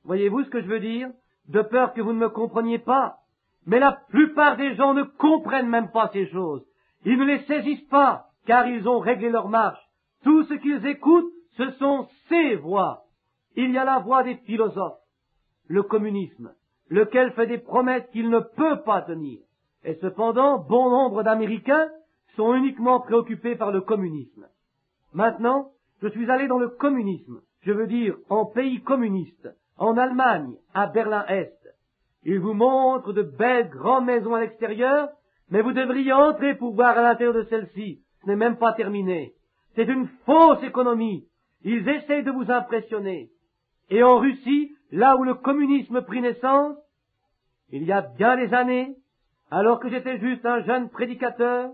Voyez-vous ce que je veux dire? De peur que vous ne me compreniez pas. Mais la plupart des gens ne comprennent même pas ces choses. Ils ne les saisissent pas, car ils ont réglé leur marche. Tout ce qu'ils écoutent, ce sont ces voix. Il y a la voix des philosophes, le communisme, lequel fait des promesses qu'il ne peut pas tenir. Et cependant, bon nombre d'Américains sont uniquement préoccupés par le communisme. Maintenant, je suis allé dans le communisme, je veux dire en pays communiste, en Allemagne, à Berlin-Est. Ils vous montrent de belles grandes maisons à l'extérieur, mais vous devriez entrer pour voir à l'intérieur de celle-ci. Ce n'est même pas terminé. C'est une fausse économie. Ils essayent de vous impressionner. Et en Russie, là où le communisme prit naissance, il y a bien des années, alors que j'étais juste un jeune prédicateur,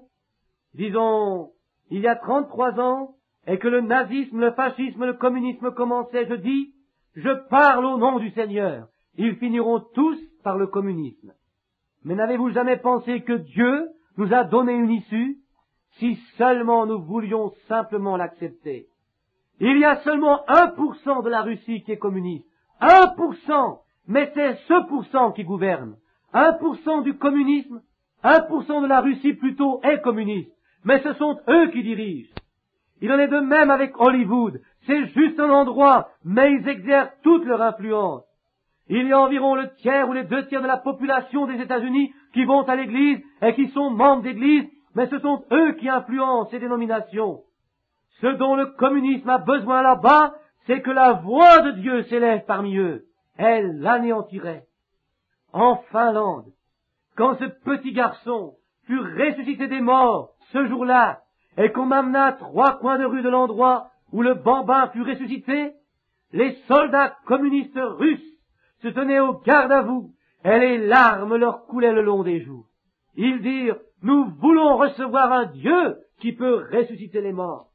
disons, il y a 33 ans, et que le nazisme, le fascisme, le communisme commençaient, je dis, je parle au nom du Seigneur. Ils finiront tous par le communisme. Mais n'avez-vous jamais pensé que Dieu nous a donné une issue, si seulement nous voulions simplement l'accepter? Il y a seulement 1% de la Russie qui est communiste. 1%! Mais c'est ce pourcent qui gouverne. 1% du communisme, 1% de la Russie plutôt est communiste. Mais ce sont eux qui dirigent. Il en est de même avec Hollywood. C'est juste un endroit, mais ils exercent toute leur influence. Il y a environ le tiers ou les 2 tiers de la population des États-Unis qui vont à l'église et qui sont membres d'église, mais ce sont eux qui influencent ces dénominations. Ce dont le communisme a besoin là-bas, c'est que la voix de Dieu s'élève parmi eux. Elle l'anéantirait. En Finlande, quand ce petit garçon fut ressuscité des morts ce jour-là, et qu'on m'amena à 3 coins de rue de l'endroit où le bambin fut ressuscité, les soldats communistes russes se tenaient au garde à vous, et les larmes leur coulaient le long des joues. Ils dirent, nous voulons recevoir un Dieu qui peut ressusciter les morts.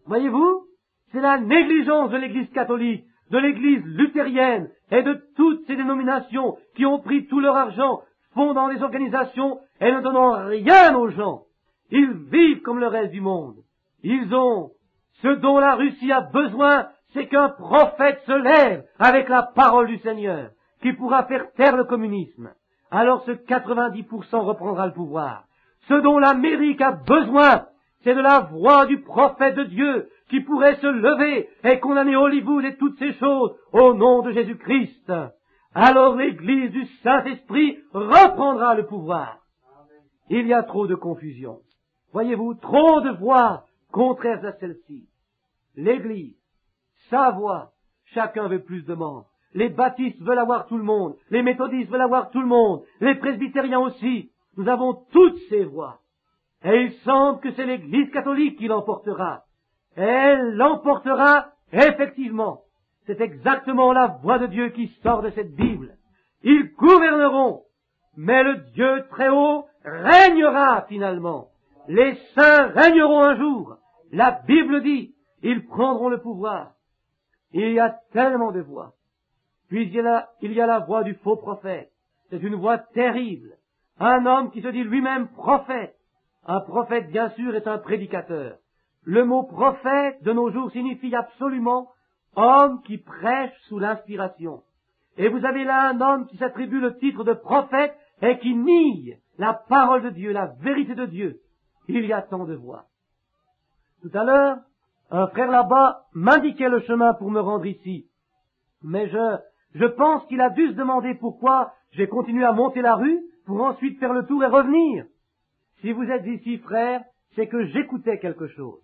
Voyez-vous, c'est la négligence de l'Église catholique, de l'Église luthérienne et de toutes ces dénominations qui ont pris tout leur argent, fondant des organisations et ne donnant rien aux gens. Ils vivent comme le reste du monde. Ils ont ce dont la Russie a besoin, c'est qu'un prophète se lève avec la parole du Seigneur, qui pourra faire taire le communisme. Alors ce 90% reprendra le pouvoir. Ce dont l'Amérique a besoin, c'est de la voix du prophète de Dieu qui pourrait se lever et condamner Hollywood et toutes ces choses au nom de Jésus-Christ. Alors l'Église du Saint-Esprit reprendra le pouvoir. Il y a trop de confusion. Voyez-vous, trop de voix contraires à celle-ci. L'Église, sa voix, chacun veut plus de membres. Les baptistes veulent avoir tout le monde, les méthodistes veulent avoir tout le monde, les presbytériens aussi. Nous avons toutes ces voix. Et il semble que c'est l'Église catholique qui l'emportera. Et elle l'emportera effectivement. C'est exactement la voix de Dieu qui sort de cette Bible. Ils gouverneront, mais le Dieu très haut régnera finalement. Les saints régneront un jour. La Bible dit, ils prendront le pouvoir. Il y a tellement de voix. Puis il y a la voix du faux prophète. C'est une voix terrible. Un homme qui se dit lui-même prophète. Un prophète, bien sûr, est un prédicateur. Le mot prophète, de nos jours, signifie absolument homme qui prêche sous l'inspiration. Et vous avez là un homme qui s'attribue le titre de prophète et qui nie la parole de Dieu, la vérité de Dieu. Il y a tant de voix. Tout à l'heure, un frère là-bas m'indiquait le chemin pour me rendre ici. Mais je pense qu'il a dû se demander pourquoi j'ai continué à monter la rue pour ensuite faire le tour et revenir. Si vous êtes ici, frère, c'est que j'écoutais quelque chose.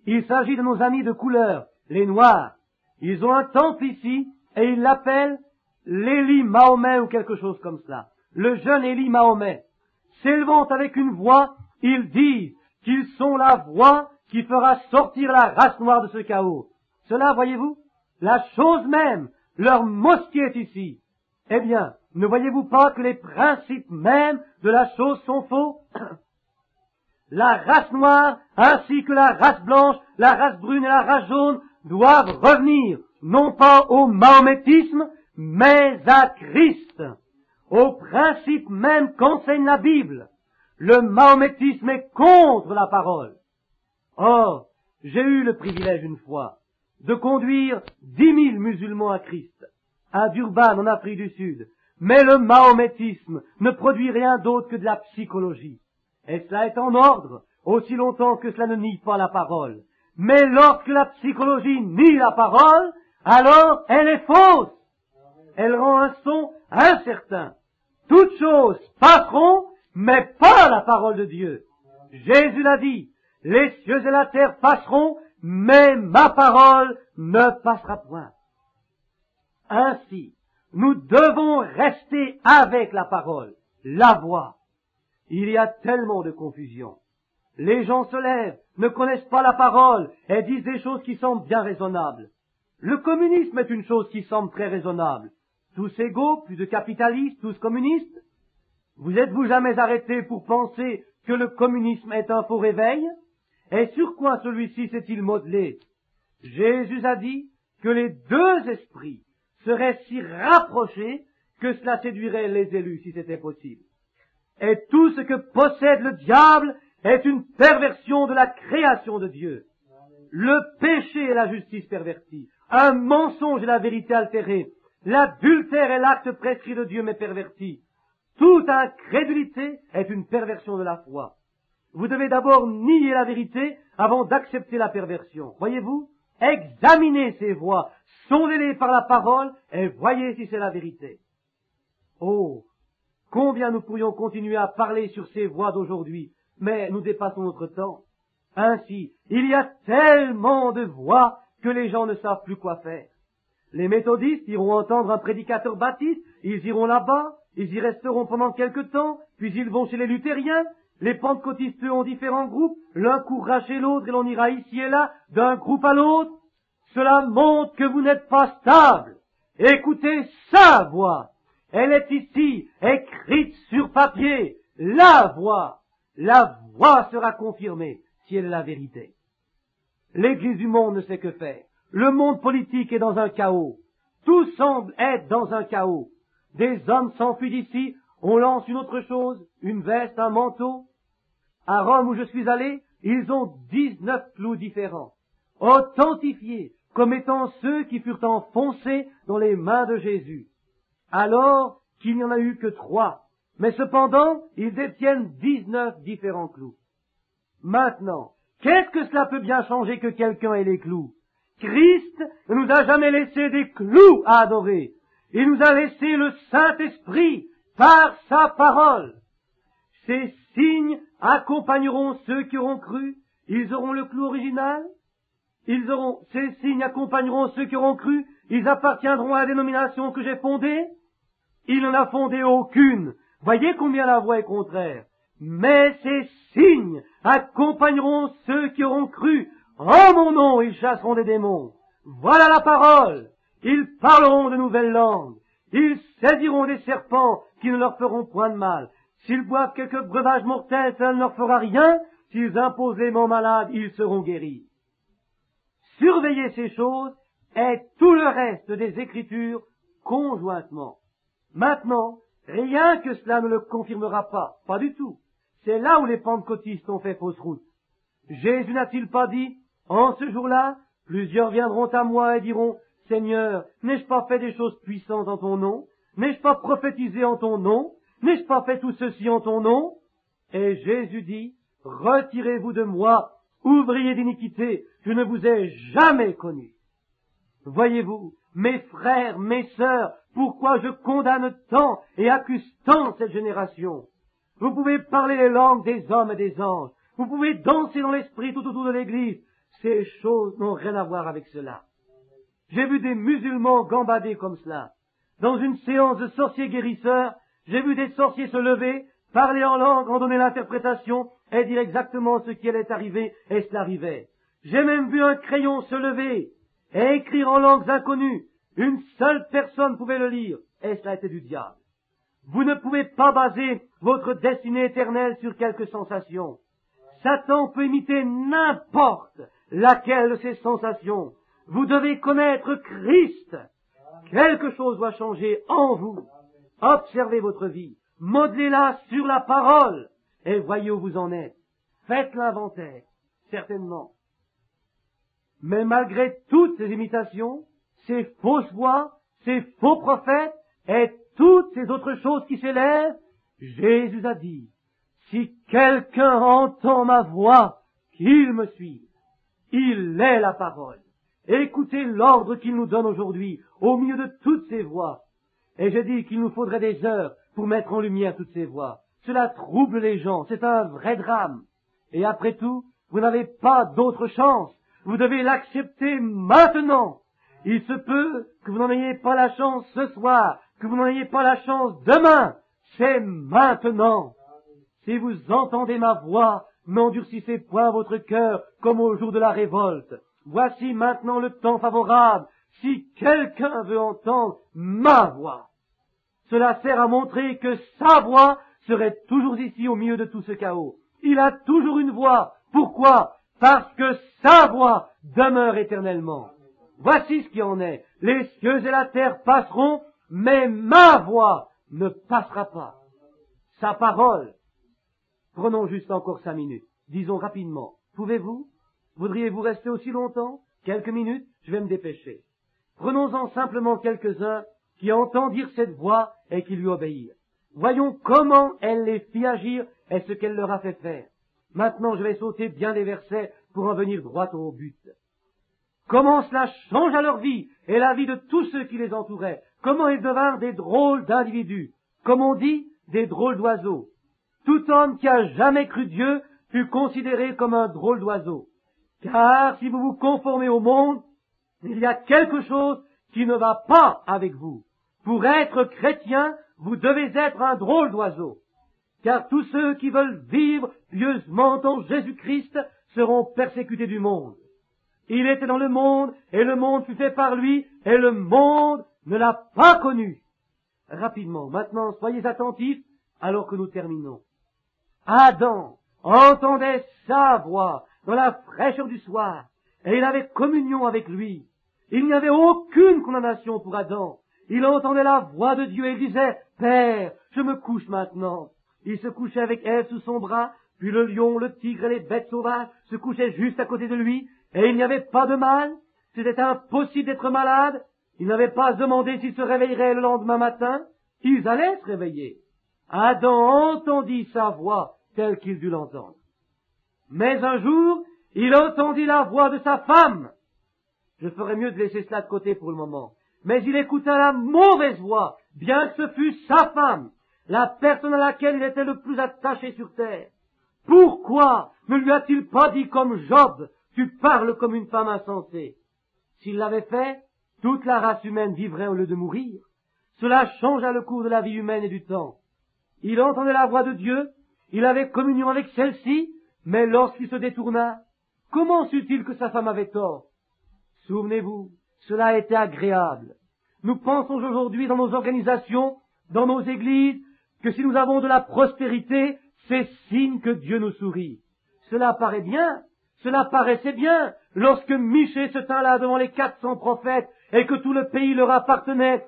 Il s'agit de nos amis de couleur, les Noirs. Ils ont un temple ici et ils l'appellent l'Élie Mahomet ou quelque chose comme cela. Le jeune Élie Mahomet. S'élevant avec une voix, ils disent qu'ils sont la voix qui fera sortir la race noire de ce chaos. Cela, voyez-vous, la chose même, leur mosquée est ici. Eh bien, ne voyez-vous pas que les principes mêmes de la chose sont faux? La race noire, ainsi que la race blanche, la race brune et la race jaune, doivent revenir, non pas au mahométisme, mais à Christ, au principe même qu'enseigne la Bible. Le mahométisme est contre la parole. Or, j'ai eu le privilège une fois de conduire 10 000 musulmans à Christ. à Durban, en Afrique du Sud. Mais le mahométisme ne produit rien d'autre que de la psychologie. Et cela est en ordre, aussi longtemps que cela ne nie pas la parole. Mais lorsque la psychologie nie la parole, alors elle est fausse. Elle rend un son incertain. Toutes choses passeront, mais pas la parole de Dieu. Jésus l'a dit, les cieux et la terre passeront, mais ma parole ne passera point. Ainsi, nous devons rester avec la parole, la voix. Il y a tellement de confusion. Les gens se lèvent, ne connaissent pas la parole et disent des choses qui semblent bien raisonnables. Le communisme est une chose qui semble très raisonnable. Tous égaux, plus de capitalistes, tous communistes. Vous êtes-vous jamais arrêté pour penser que le communisme est un faux réveil? Et sur quoi celui-ci s'est-il modelé? Jésus a dit que les deux esprits seraient si rapprochés que cela séduirait les élus si c'était possible. Et tout ce que possède le diable est une perversion de la création de Dieu. Le péché est la justice pervertie, un mensonge est la vérité altérée, l'adultère est l'acte prescrit de Dieu mais perverti. Toute incrédulité est une perversion de la foi. Vous devez d'abord nier la vérité avant d'accepter la perversion. Voyez-vous? Examinez ces voies, sondez-les par la parole et voyez si c'est la vérité. Oh, combien nous pourrions continuer à parler sur ces voies d'aujourd'hui, mais nous dépassons notre temps. Ainsi, il y a tellement de voies que les gens ne savent plus quoi faire. Les méthodistes iront entendre un prédicateur baptiste, ils iront là-bas, ils y resteront pendant quelque temps, puis ils vont chez les luthériens. Les pentecôtistes, eux, ont différents groupes, l'un courra chez l'autre et l'on ira ici et là, d'un groupe à l'autre. Cela montre que vous n'êtes pas stable. Écoutez sa voix. Elle est ici, écrite sur papier. La voix. La voix sera confirmée si elle est la vérité. L'Église du monde ne sait que faire. Le monde politique est dans un chaos. Tout semble être dans un chaos. Des hommes s'enfuient d'ici, on lance une autre chose, une veste, un manteau. À Rome où je suis allé, ils ont 19 clous différents, authentifiés comme étant ceux qui furent enfoncés dans les mains de Jésus. Alors qu'il n'y en a eu que 3. Mais cependant, ils détiennent 19 différents clous. Maintenant, qu'est-ce que cela peut bien changer que quelqu'un ait les clous? Christ ne nous a jamais laissé des clous à adorer. Il nous a laissé le Saint-Esprit par sa parole. Ces signes accompagneront ceux qui auront cru. Ils auront le clou original. Ces signes accompagneront ceux qui auront cru. Ils appartiendront à la dénomination que j'ai fondée. Il n'en a fondé aucune. Voyez combien la voie est contraire. Mais ces signes accompagneront ceux qui auront cru. En mon nom, ils chasseront des démons. Voilà la parole. Ils parleront de nouvelles langues. Ils saisiront des serpents qui ne leur feront point de mal. S'ils boivent quelques breuvages mortels, ça ne leur fera rien. S'ils imposent les mains malades, ils seront guéris. Surveillez ces choses et tout le reste des Écritures conjointement. Maintenant, rien que cela ne le confirmera pas. Pas du tout. C'est là où les pentecôtistes ont fait fausse route. Jésus n'a-t-il pas dit, en ce jour-là, plusieurs viendront à moi et diront, Seigneur, n'ai-je pas fait des choses puissantes en ton nom? N'ai-je pas prophétisé en ton nom? N'ai-je pas fait tout ceci en ton nom? Et Jésus dit, retirez-vous de moi, ouvriers d'iniquité, je ne vous ai jamais connu. Voyez-vous, mes frères, mes sœurs, pourquoi je condamne tant et accuse tant cette génération? Vous pouvez parler les langues des hommes et des anges, vous pouvez danser dans l'esprit tout autour de l'église, ces choses n'ont rien à voir avec cela. J'ai vu des musulmans gambader comme cela. Dans une séance de sorciers guérisseurs, j'ai vu des sorciers se lever, parler en langue, en donner l'interprétation et dire exactement ce qui allait arriver, et cela arrivait. J'ai même vu un crayon se lever et écrire en langues inconnues. Une seule personne pouvait le lire, et cela était du diable. Vous ne pouvez pas baser votre destinée éternelle sur quelques sensations. Satan peut imiter n'importe laquelle de ces sensations. Vous devez connaître Christ. Quelque chose doit changer en vous. Observez votre vie. Modelez-la sur la parole. Et voyez où vous en êtes. Faites l'inventaire. Certainement. Mais malgré toutes ces imitations, ces fausses voix, ces faux prophètes et toutes ces autres choses qui s'élèvent, Jésus a dit, si quelqu'un entend ma voix, qu'il me suive. Il est la parole. Écoutez l'ordre qu'il nous donne aujourd'hui, au milieu de toutes ces voix. Et je dis qu'il nous faudrait des heures pour mettre en lumière toutes ces voix. Cela trouble les gens, c'est un vrai drame. Et après tout, vous n'avez pas d'autre chance. Vous devez l'accepter maintenant. Il se peut que vous n'en ayez pas la chance ce soir, que vous n'en ayez pas la chance demain. C'est maintenant. Si vous entendez ma voix, n'endurcissez point votre cœur comme au jour de la révolte. Voici maintenant le temps favorable, si quelqu'un veut entendre ma voix. Cela sert à montrer que sa voix serait toujours ici au milieu de tout ce chaos. Il a toujours une voix. Pourquoi? Parce que sa voix demeure éternellement. Voici ce qui en est. Les cieux et la terre passeront, mais ma voix ne passera pas. Sa parole. Prenons juste encore 5 minutes. Disons rapidement. Pouvez-vous? Voudriez-vous rester aussi longtemps? Quelques minutes? Je vais me dépêcher. Prenons-en simplement quelques-uns qui entendirent cette voix et qui lui obéirent. Voyons comment elle les fit agir et ce qu'elle leur a fait faire. Maintenant, je vais sauter bien des versets pour en venir droit au but. Comment cela changea leur vie et la vie de tous ceux qui les entouraient. Comment ils devinrent des drôles d'individus. Comme on dit, des drôles d'oiseaux. Tout homme qui a jamais cru Dieu fut considéré comme un drôle d'oiseau. Car si vous vous conformez au monde, il y a quelque chose qui ne va pas avec vous. Pour être chrétien, vous devez être un drôle d'oiseau. Car tous ceux qui veulent vivre pieusement en Jésus-Christ seront persécutés du monde. Il était dans le monde, et le monde fut fait par lui, et le monde ne l'a pas connu. Rapidement, maintenant, soyez attentifs, alors que nous terminons. Adam entendait sa voix dans la fraîcheur du soir, et il avait communion avec lui. Il n'y avait aucune condamnation pour Adam. Il entendait la voix de Dieu et il disait, « Père, je me couche maintenant. » Il se couchait avec Ève sous son bras, puis le lion, le tigre et les bêtes sauvages se couchaient juste à côté de lui, et il n'y avait pas de mal. C'était impossible d'être malade. Il n'avait pas demandé s'il se réveillerait le lendemain matin. Ils allaient se réveiller. Adam entendit sa voix telle qu'il dut l'entendre. Mais un jour, il entendit la voix de sa femme. Je ferais mieux de laisser cela de côté pour le moment. Mais il écouta la mauvaise voix, bien que ce fût sa femme, la personne à laquelle il était le plus attaché sur terre. Pourquoi ne lui a-t-il pas dit comme Job, tu parles comme une femme insensée? S'il l'avait fait, toute la race humaine vivrait au lieu de mourir. Cela changea le cours de la vie humaine et du temps. Il entendait la voix de Dieu, il avait communion avec celle-ci, mais lorsqu'il se détourna, comment sut-il que sa femme avait tort? Souvenez-vous, cela était agréable. Nous pensons aujourd'hui dans nos organisations, dans nos églises, que si nous avons de la prospérité, c'est signe que Dieu nous sourit. Cela paraît bien, cela paraissait bien, lorsque Michée se tint là devant les 400 prophètes, et que tout le pays leur appartenait,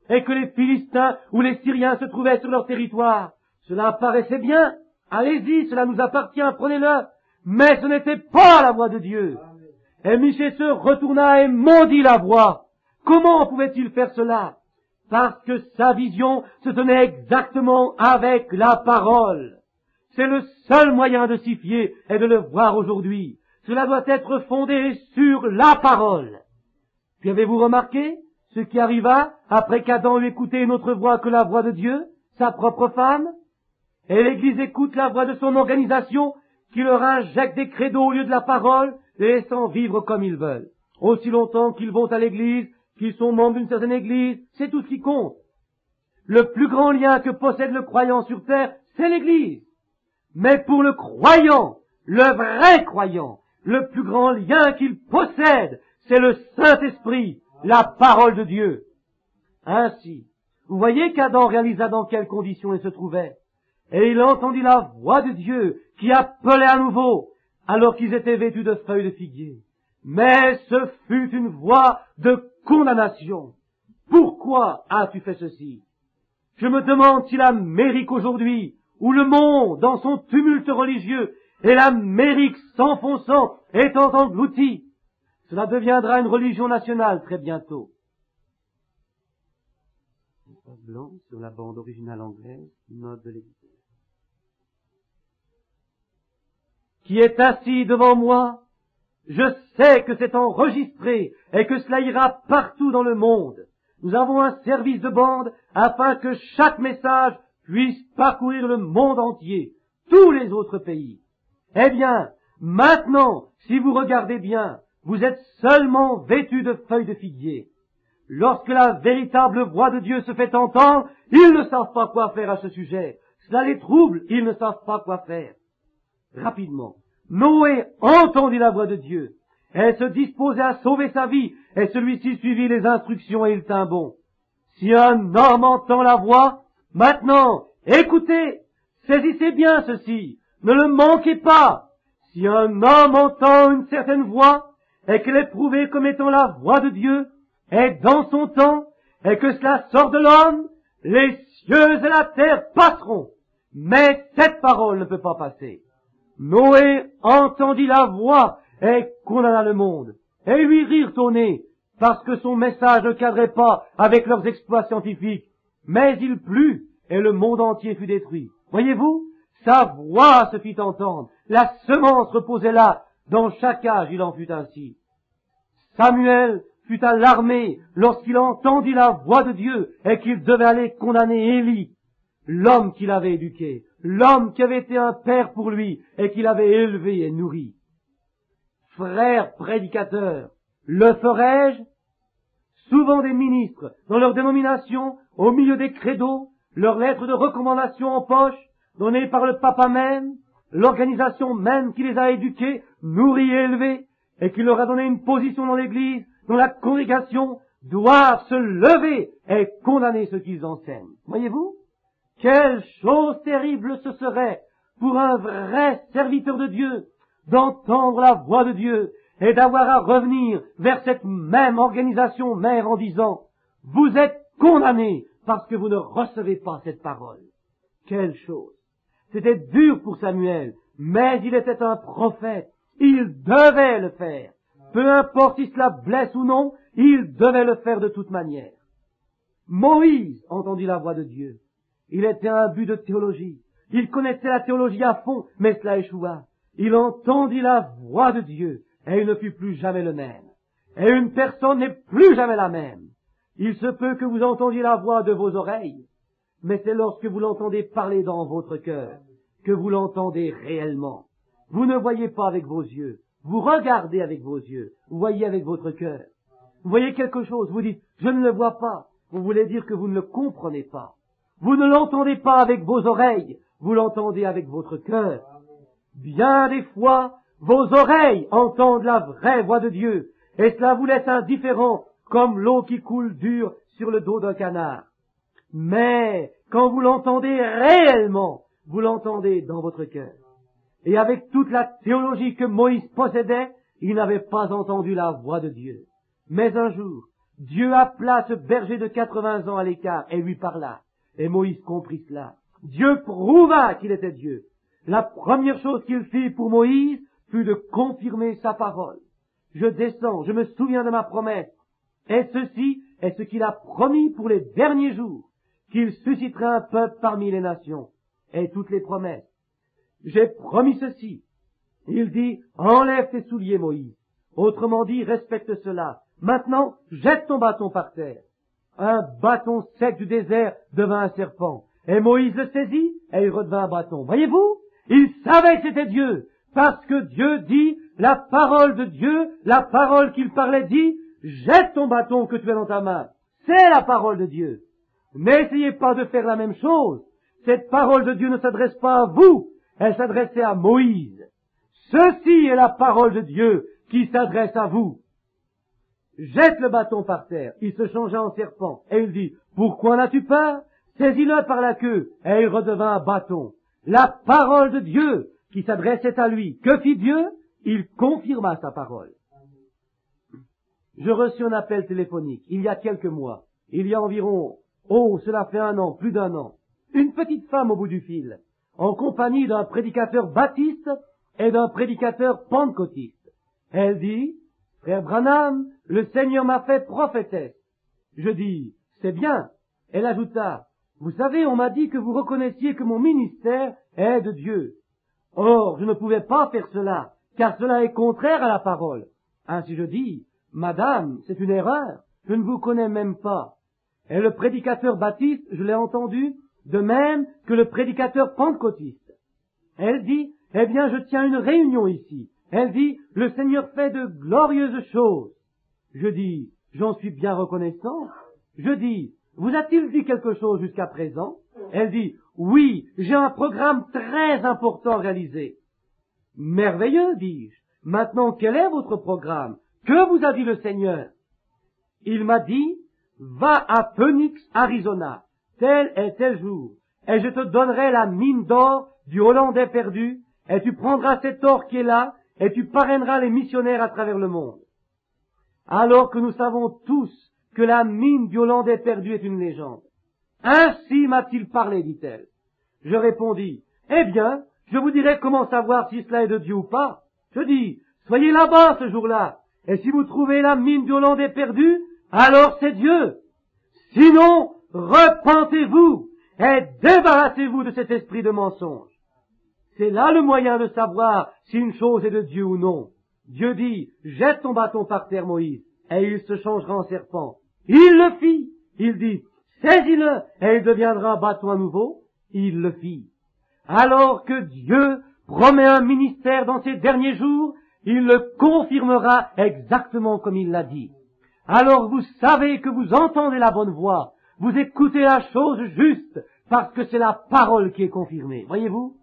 et que les Philistins ou les Syriens se trouvaient sur leur territoire. Cela paraissait bien. Allez-y, cela nous appartient, prenez-le. Mais ce n'était pas la voix de Dieu. Et Michée se retourna et maudit la voix. Comment pouvait-il faire cela? Parce que sa vision se tenait exactement avec la parole. C'est le seul moyen de s'y fier et de le voir aujourd'hui. Cela doit être fondé sur la parole. Puis avez-vous remarqué ce qui arriva après qu'Adam eut écouté une autre voix que la voix de Dieu, sa propre femme? Et l'Église écoute la voix de son organisation qui leur injecte des credos au lieu de la parole, les laissant vivre comme ils veulent. Aussi longtemps qu'ils vont à l'Église, qu'ils sont membres d'une certaine Église, c'est tout ce qui compte. Le plus grand lien que possède le croyant sur terre, c'est l'Église. Mais pour le croyant, le vrai croyant, le plus grand lien qu'il possède, c'est le Saint-Esprit, la parole de Dieu. Ainsi, vous voyez qu'Adam réalisa dans quelles conditions il se trouvait. Et il entendit la voix de Dieu qui appelait à nouveau, alors qu'ils étaient vêtus de feuilles de figuier. Mais ce fut une voix de condamnation. Pourquoi as-tu fait ceci? Je me demande si l'Amérique aujourd'hui, où le monde, dans son tumulte religieux, et l'Amérique s'enfonçant, étant engloutie, cela deviendra une religion nationale très bientôt. blanc sur la bande originale anglaise, note de l'éditeur. Qui est assis devant moi, je sais que c'est enregistré et que cela ira partout dans le monde. Nous avons un service de bande afin que chaque message puisse parcourir le monde entier, tous les autres pays. Eh bien, maintenant, si vous regardez bien, vous êtes seulement vêtus de feuilles de figuier. Lorsque la véritable voix de Dieu se fait entendre, ils ne savent pas quoi faire à ce sujet. Cela les trouble, ils ne savent pas quoi faire. Rapidement, Noé entendit la voix de Dieu. Elle se disposait à sauver sa vie, et celui-ci suivit les instructions et il tint bon. Si un homme entend la voix, maintenant, écoutez, saisissez bien ceci, ne le manquez pas. Si un homme entend une certaine voix, et qu'elle est prouvée comme étant la voix de Dieu, et dans son temps, et que cela sort de l'homme, les cieux et la terre passeront, mais cette parole ne peut pas passer. Noé entendit la voix et condamna le monde, et lui rirent au nez, parce que son message ne cadrait pas avec leurs exploits scientifiques. Mais il plut, et le monde entier fut détruit. Voyez-vous, sa voix se fit entendre, la semence reposait là, dans chaque âge il en fut ainsi. Samuel fut alarmé lorsqu'il entendit la voix de Dieu et qu'il devait aller condamner Élie, l'homme qu'il avait éduqué, l'homme qui avait été un père pour lui et qu'il avait élevé et nourri. Frères prédicateurs, le ferai-je? Souvent des ministres, dans leur dénomination, au milieu des credos, leurs lettres de recommandation en poche, données par le papa même, l'organisation même qui les a éduqués, nourris et élevés, et qui leur a donné une position dans l'église, dans la congrégation, doivent se lever et condamner ce qu'ils enseignent. Voyez-vous? Quelle chose terrible ce serait pour un vrai serviteur de Dieu d'entendre la voix de Dieu et d'avoir à revenir vers cette même organisation mère en disant « Vous êtes condamnés parce que vous ne recevez pas cette parole. » Quelle chose! C'était dur pour Samuel, mais il était un prophète. Il devait le faire. Peu importe si cela blesse ou non, il devait le faire de toute manière. Moïse entendit la voix de Dieu. Il était imbu de théologie. Il connaissait la théologie à fond, mais cela échoua. Il entendit la voix de Dieu, et il ne fut plus jamais le même. Et une personne n'est plus jamais la même. Il se peut que vous entendiez la voix de vos oreilles, mais c'est lorsque vous l'entendez parler dans votre cœur que vous l'entendez réellement. Vous ne voyez pas avec vos yeux, vous regardez avec vos yeux, vous voyez avec votre cœur. Vous voyez quelque chose, vous dites « je ne le vois pas », vous voulez dire que vous ne le comprenez pas. Vous ne l'entendez pas avec vos oreilles, vous l'entendez avec votre cœur. Bien des fois, vos oreilles entendent la vraie voix de Dieu, et cela vous laisse indifférent, comme l'eau qui coule dure sur le dos d'un canard. Mais, quand vous l'entendez réellement, vous l'entendez dans votre cœur. Et avec toute la théologie que Moïse possédait, il n'avait pas entendu la voix de Dieu. Mais un jour, Dieu appela ce berger de 80 ans à l'écart et lui parla. Et Moïse comprit cela. Dieu prouva qu'il était Dieu. La première chose qu'il fit pour Moïse fut de confirmer sa parole. Je descends, je me souviens de ma promesse. Et ceci est ce qu'il a promis pour les derniers jours, qu'il susciterait un peuple parmi les nations. Et toutes les promesses. J'ai promis ceci. Il dit, enlève tes souliers, Moïse. Autrement dit, respecte cela. Maintenant, jette ton bâton par terre. Un bâton sec du désert devint un serpent. Et Moïse le saisit, et il redevint un bâton. Voyez-vous? Il savait que c'était Dieu. Parce que Dieu dit, la parole de Dieu, la parole qu'il parlait dit, jette ton bâton que tu as dans ta main. C'est la parole de Dieu. N'essayez pas de faire la même chose. Cette parole de Dieu ne s'adresse pas à vous, elle s'adressait à Moïse. Ceci est la parole de Dieu qui s'adresse à vous. Jette le bâton par terre. Il se changea en serpent. Et il dit, pourquoi n'as-tu peur? Saisis-le par la queue. Et il redevint un bâton. La parole de Dieu qui s'adressait à lui. Que fit Dieu? Il confirma sa parole. Je reçus un appel téléphonique il y a quelques mois. Il y a environ, cela fait 1 an, plus d'1 an. Une petite femme au bout du fil, en compagnie d'un prédicateur baptiste et d'un prédicateur pentecôtiste. Elle dit, frère Branham, le Seigneur m'a fait prophétesse. Je dis, c'est bien. Elle ajouta, « Vous savez, on m'a dit que vous reconnaissiez que mon ministère est de Dieu. Or, je ne pouvais pas faire cela, car cela est contraire à la parole. Ainsi je dis, Madame, c'est une erreur, je ne vous connais même pas. Et le prédicateur baptiste, je l'ai entendu, de même que le prédicateur pentecôtiste. Elle dit, eh bien, je tiens une réunion ici. Elle dit, le Seigneur fait de glorieuses choses. Je dis, j'en suis bien reconnaissant. Je dis, vous a-t-il dit quelque chose jusqu'à présent? Elle dit, oui, j'ai un programme très important à réaliser. Merveilleux, dis-je. Maintenant, quel est votre programme? Que vous a dit le Seigneur? Il m'a dit, va à Phoenix, Arizona, tel et tel jour, et je te donnerai la mine d'or du Hollandais perdu, et tu prendras cet or qui est là, et tu parraineras les missionnaires à travers le monde. Alors que nous savons tous que la mine du Hollandais perdu est une légende. Ainsi m'a-t-il parlé, dit-elle. Je répondis, eh bien, je vous dirai comment savoir si cela est de Dieu ou pas. Je dis, soyez là-bas ce jour-là, et si vous trouvez la mine du Hollandais perdu, alors c'est Dieu. Sinon, repentez-vous et débarrassez-vous de cet esprit de mensonge. C'est là le moyen de savoir si une chose est de Dieu ou non. Dieu dit, jette ton bâton par terre, Moïse, et il se changera en serpent. Il le fit. Il dit, saisis-le, et il deviendra un bâton à nouveau. Il le fit. Alors que Dieu promet un ministère dans ces derniers jours, il le confirmera exactement comme il l'a dit. Alors vous savez que vous entendez la bonne voix, vous écoutez la chose juste, parce que c'est la parole qui est confirmée. Voyez-vous?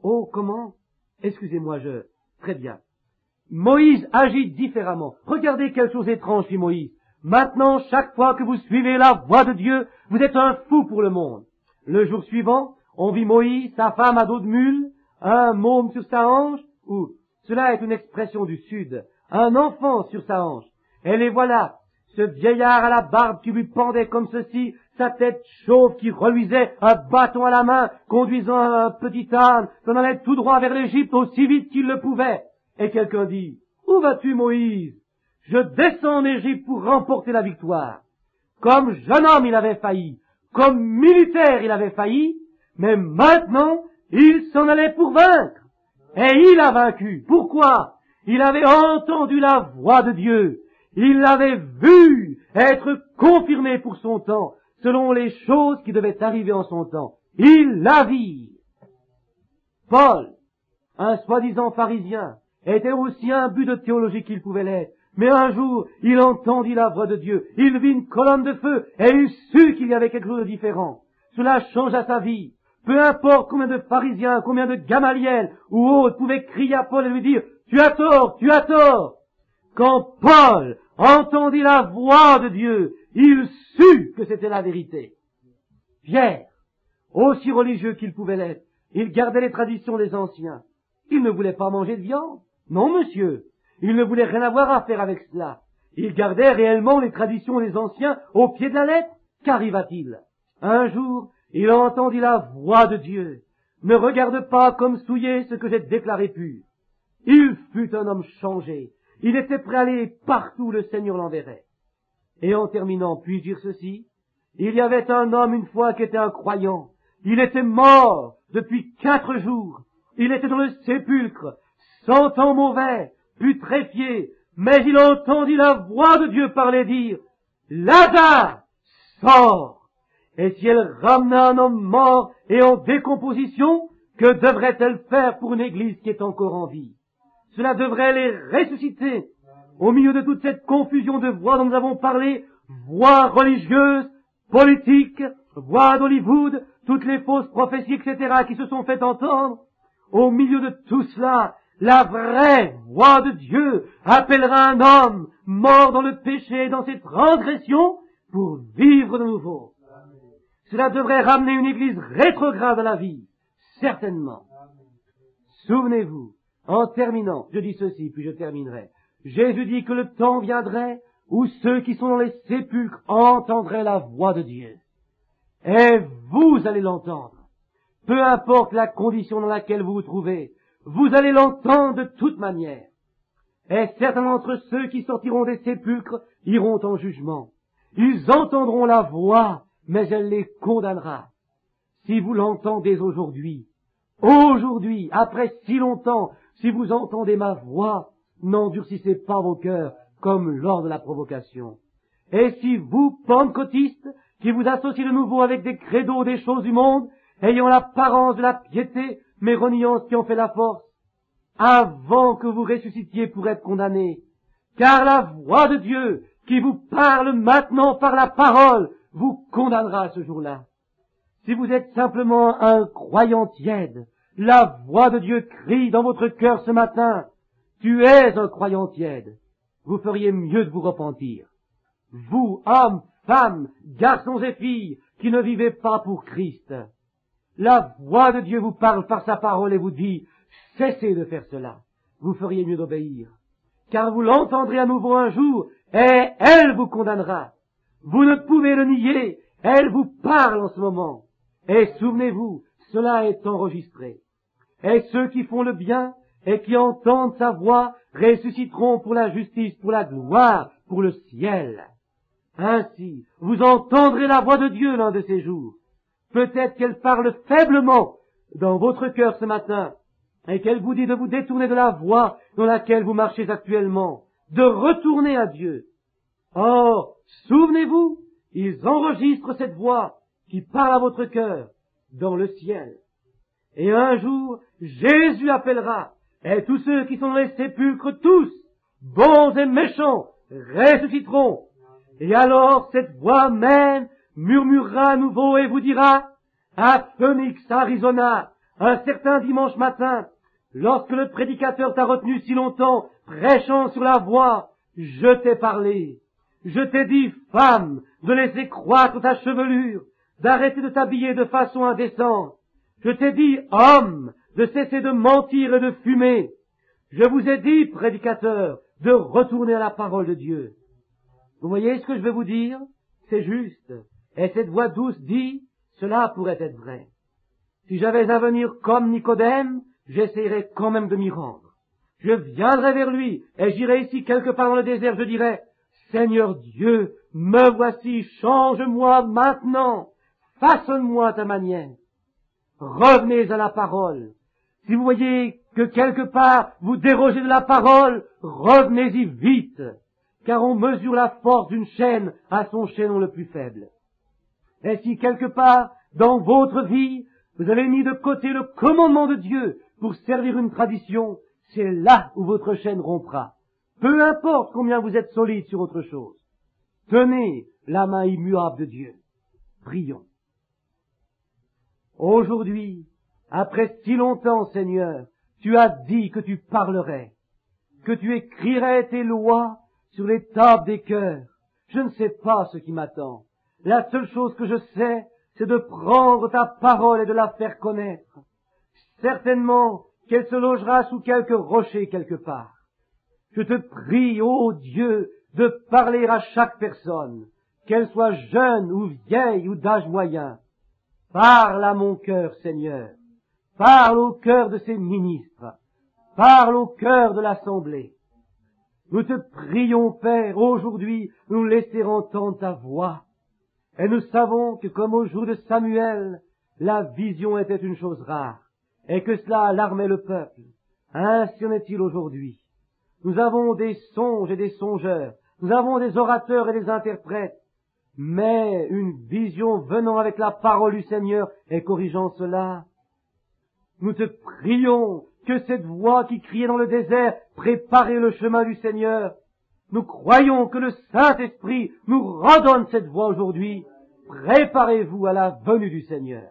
Oh, comment? Excusez-moi, Très bien. Moïse agit différemment. Regardez quelle chose étrange fit Moïse. Maintenant, chaque fois que vous suivez la voix de Dieu, vous êtes un fou pour le monde. Le jour suivant, on vit Moïse, sa femme à dos de mule, un môme sur sa hanche, ou, cela est une expression du Sud, un enfant sur sa hanche. Et les voilà, ce vieillard à la barbe qui lui pendait comme ceci, sa tête chauve qui reluisait, un bâton à la main, conduisant un petit âne, s'en allait tout droit vers l'Égypte aussi vite qu'il le pouvait. Et quelqu'un dit, où vas-tu, Moïse? Je descends en Égypte pour remporter la victoire. Comme jeune homme, il avait failli. Comme militaire, il avait failli. Mais maintenant, il s'en allait pour vaincre. Et il a vaincu. Pourquoi? Il avait entendu la voix de Dieu. Il l'avait vu être confirmé pour son temps, selon les choses qui devaient arriver en son temps. Il la vit. Paul, un soi-disant pharisien, était aussi imbu de théologie qu'il pouvait l'être. Mais un jour, il entendit la voix de Dieu. Il vit une colonne de feu et il sut qu'il y avait quelque chose de différent. Cela changea sa vie. Peu importe combien de pharisiens, combien de Gamaliel ou autres pouvaient crier à Paul et lui dire « Tu as tort, tu as tort !» Quand Paul entendit la voix de Dieu, il sut que c'était la vérité. Pierre, aussi religieux qu'il pouvait l'être, il gardait les traditions des anciens. Il ne voulait pas manger de viande. Non, monsieur. Il ne voulait rien avoir à faire avec cela. Il gardait réellement les traditions des anciens au pied de la lettre. Qu'arriva-t-il? Un jour, il entendit la voix de Dieu. Ne regarde pas comme souillé ce que j'ai déclaré pur. Il fut un homme changé. Il était prêt à aller partout où le Seigneur l'enverrait. Et en terminant, puis-je dire ceci? Il y avait un homme une fois qui était un croyant. Il était mort depuis 4 jours. Il était dans le sépulcre, sentant mauvais, putréfié, mais il entendit la voix de Dieu parler dire, « Lazare, sors !» Et si elle ramena un homme mort et en décomposition, que devrait-elle faire pour une église qui est encore en vie? Cela devrait les ressusciter. Au milieu de toute cette confusion de voix dont nous avons parlé, voix religieuses, politiques, voix d'Hollywood, toutes les fausses prophéties, etc., qui se sont fait entendre, au milieu de tout cela, la vraie voix de Dieu appellera un homme mort dans le péché et dans ses transgressions pour vivre de nouveau. Cela devrait ramener une église rétrograde à la vie, certainement. Souvenez-vous, en terminant, je dis ceci, puis je terminerai. Jésus dit que le temps viendrait où ceux qui sont dans les sépulcres entendraient la voix de Dieu. Et vous allez l'entendre. Peu importe la condition dans laquelle vous vous trouvez, vous allez l'entendre de toute manière. Et certains d'entre ceux qui sortiront des sépulcres iront en jugement. Ils entendront la voix mais elle les condamnera. Si vous l'entendez aujourd'hui, après si longtemps, si vous entendez ma voix, n'endurcissez pas vos cœurs comme lors de la provocation. Et si vous, pentecôtistes, qui vous associez de nouveau avec des credos des choses du monde, ayant l'apparence de la piété, mais reniant ce qui en fait la force, avant que vous ressuscitiez pour être condamnés, car la voix de Dieu, qui vous parle maintenant par la parole, vous condamnera ce jour-là. Si vous êtes simplement un croyant tiède, la voix de Dieu crie dans votre cœur ce matin, tu es un croyant tiède. Vous feriez mieux de vous repentir. Vous, hommes, femmes, garçons et filles, qui ne vivez pas pour Christ. La voix de Dieu vous parle par sa parole et vous dit, cessez de faire cela. Vous feriez mieux d'obéir. Car vous l'entendrez à nouveau un jour, et elle vous condamnera. Vous ne pouvez le nier, elle vous parle en ce moment. Et souvenez-vous, cela est enregistré. Et ceux qui font le bien et qui entendent sa voix ressusciteront pour la justice, pour la gloire, pour le ciel. Ainsi, vous entendrez la voix de Dieu l'un de ces jours. Peut-être qu'elle parle faiblement dans votre cœur ce matin, et qu'elle vous dit de vous détourner de la voie dans laquelle vous marchez actuellement, de retourner à Dieu. Or, souvenez-vous, ils enregistrent cette voix qui parle à votre cœur dans le ciel. Et un jour, Jésus appellera, et tous ceux qui sont dans les sépulcres, tous, bons et méchants, ressusciteront. Et alors cette voix même murmurera à nouveau et vous dira, à Phoenix, Arizona, un certain dimanche matin, lorsque le prédicateur t'a retenu si longtemps, prêchant sur la voie, je t'ai parlé. Je t'ai dit, femme, de laisser croître ta chevelure, d'arrêter de t'habiller de façon indécente. Je t'ai dit, homme, de cesser de mentir et de fumer. Je vous ai dit, prédicateur, de retourner à la parole de Dieu. Vous voyez ce que je vais vous dire? C'est juste. Et cette voix douce dit, cela pourrait être vrai. Si j'avais à venir comme Nicodème, j'essayerais quand même de m'y rendre. Je viendrai vers lui, et j'irai ici quelque part dans le désert, je dirai, Seigneur Dieu, me voici, change-moi maintenant, façonne-moi à ta manière. Revenez à la parole. Si vous voyez que quelque part vous dérogez de la parole, revenez-y vite, car on mesure la force d'une chaîne à son chaînon le plus faible. Et si quelque part, dans votre vie, vous avez mis de côté le commandement de Dieu pour servir une tradition, c'est là où votre chaîne rompra. Peu importe combien vous êtes solide sur autre chose. Tenez la main immuable de Dieu. Prions. Aujourd'hui, après si longtemps, Seigneur, tu as dit que tu parlerais, que tu écrirais tes lois sur les tables des cœurs. Je ne sais pas ce qui m'attend. La seule chose que je sais, c'est de prendre ta parole et de la faire connaître. Certainement qu'elle se logera sous quelque rocher quelque part. Je te prie, ô Dieu, de parler à chaque personne, qu'elle soit jeune ou vieille ou d'âge moyen. Parle à mon cœur, Seigneur. Parle au cœur de ces ministres. Parle au cœur de l'Assemblée. Nous te prions, Père, aujourd'hui, nous laisser entendre ta voix. Et nous savons que comme au jour de Samuel, la vision était une chose rare, et que cela alarmait le peuple. Ainsi en est-il aujourd'hui. Nous avons des songes et des songeurs, nous avons des orateurs et des interprètes, mais une vision venant avec la parole du Seigneur et corrigeant cela. Nous te prions que cette voix qui criait dans le désert, préparez le chemin du Seigneur. Nous croyons que le Saint-Esprit nous redonne cette voix aujourd'hui. Préparez-vous à la venue du Seigneur.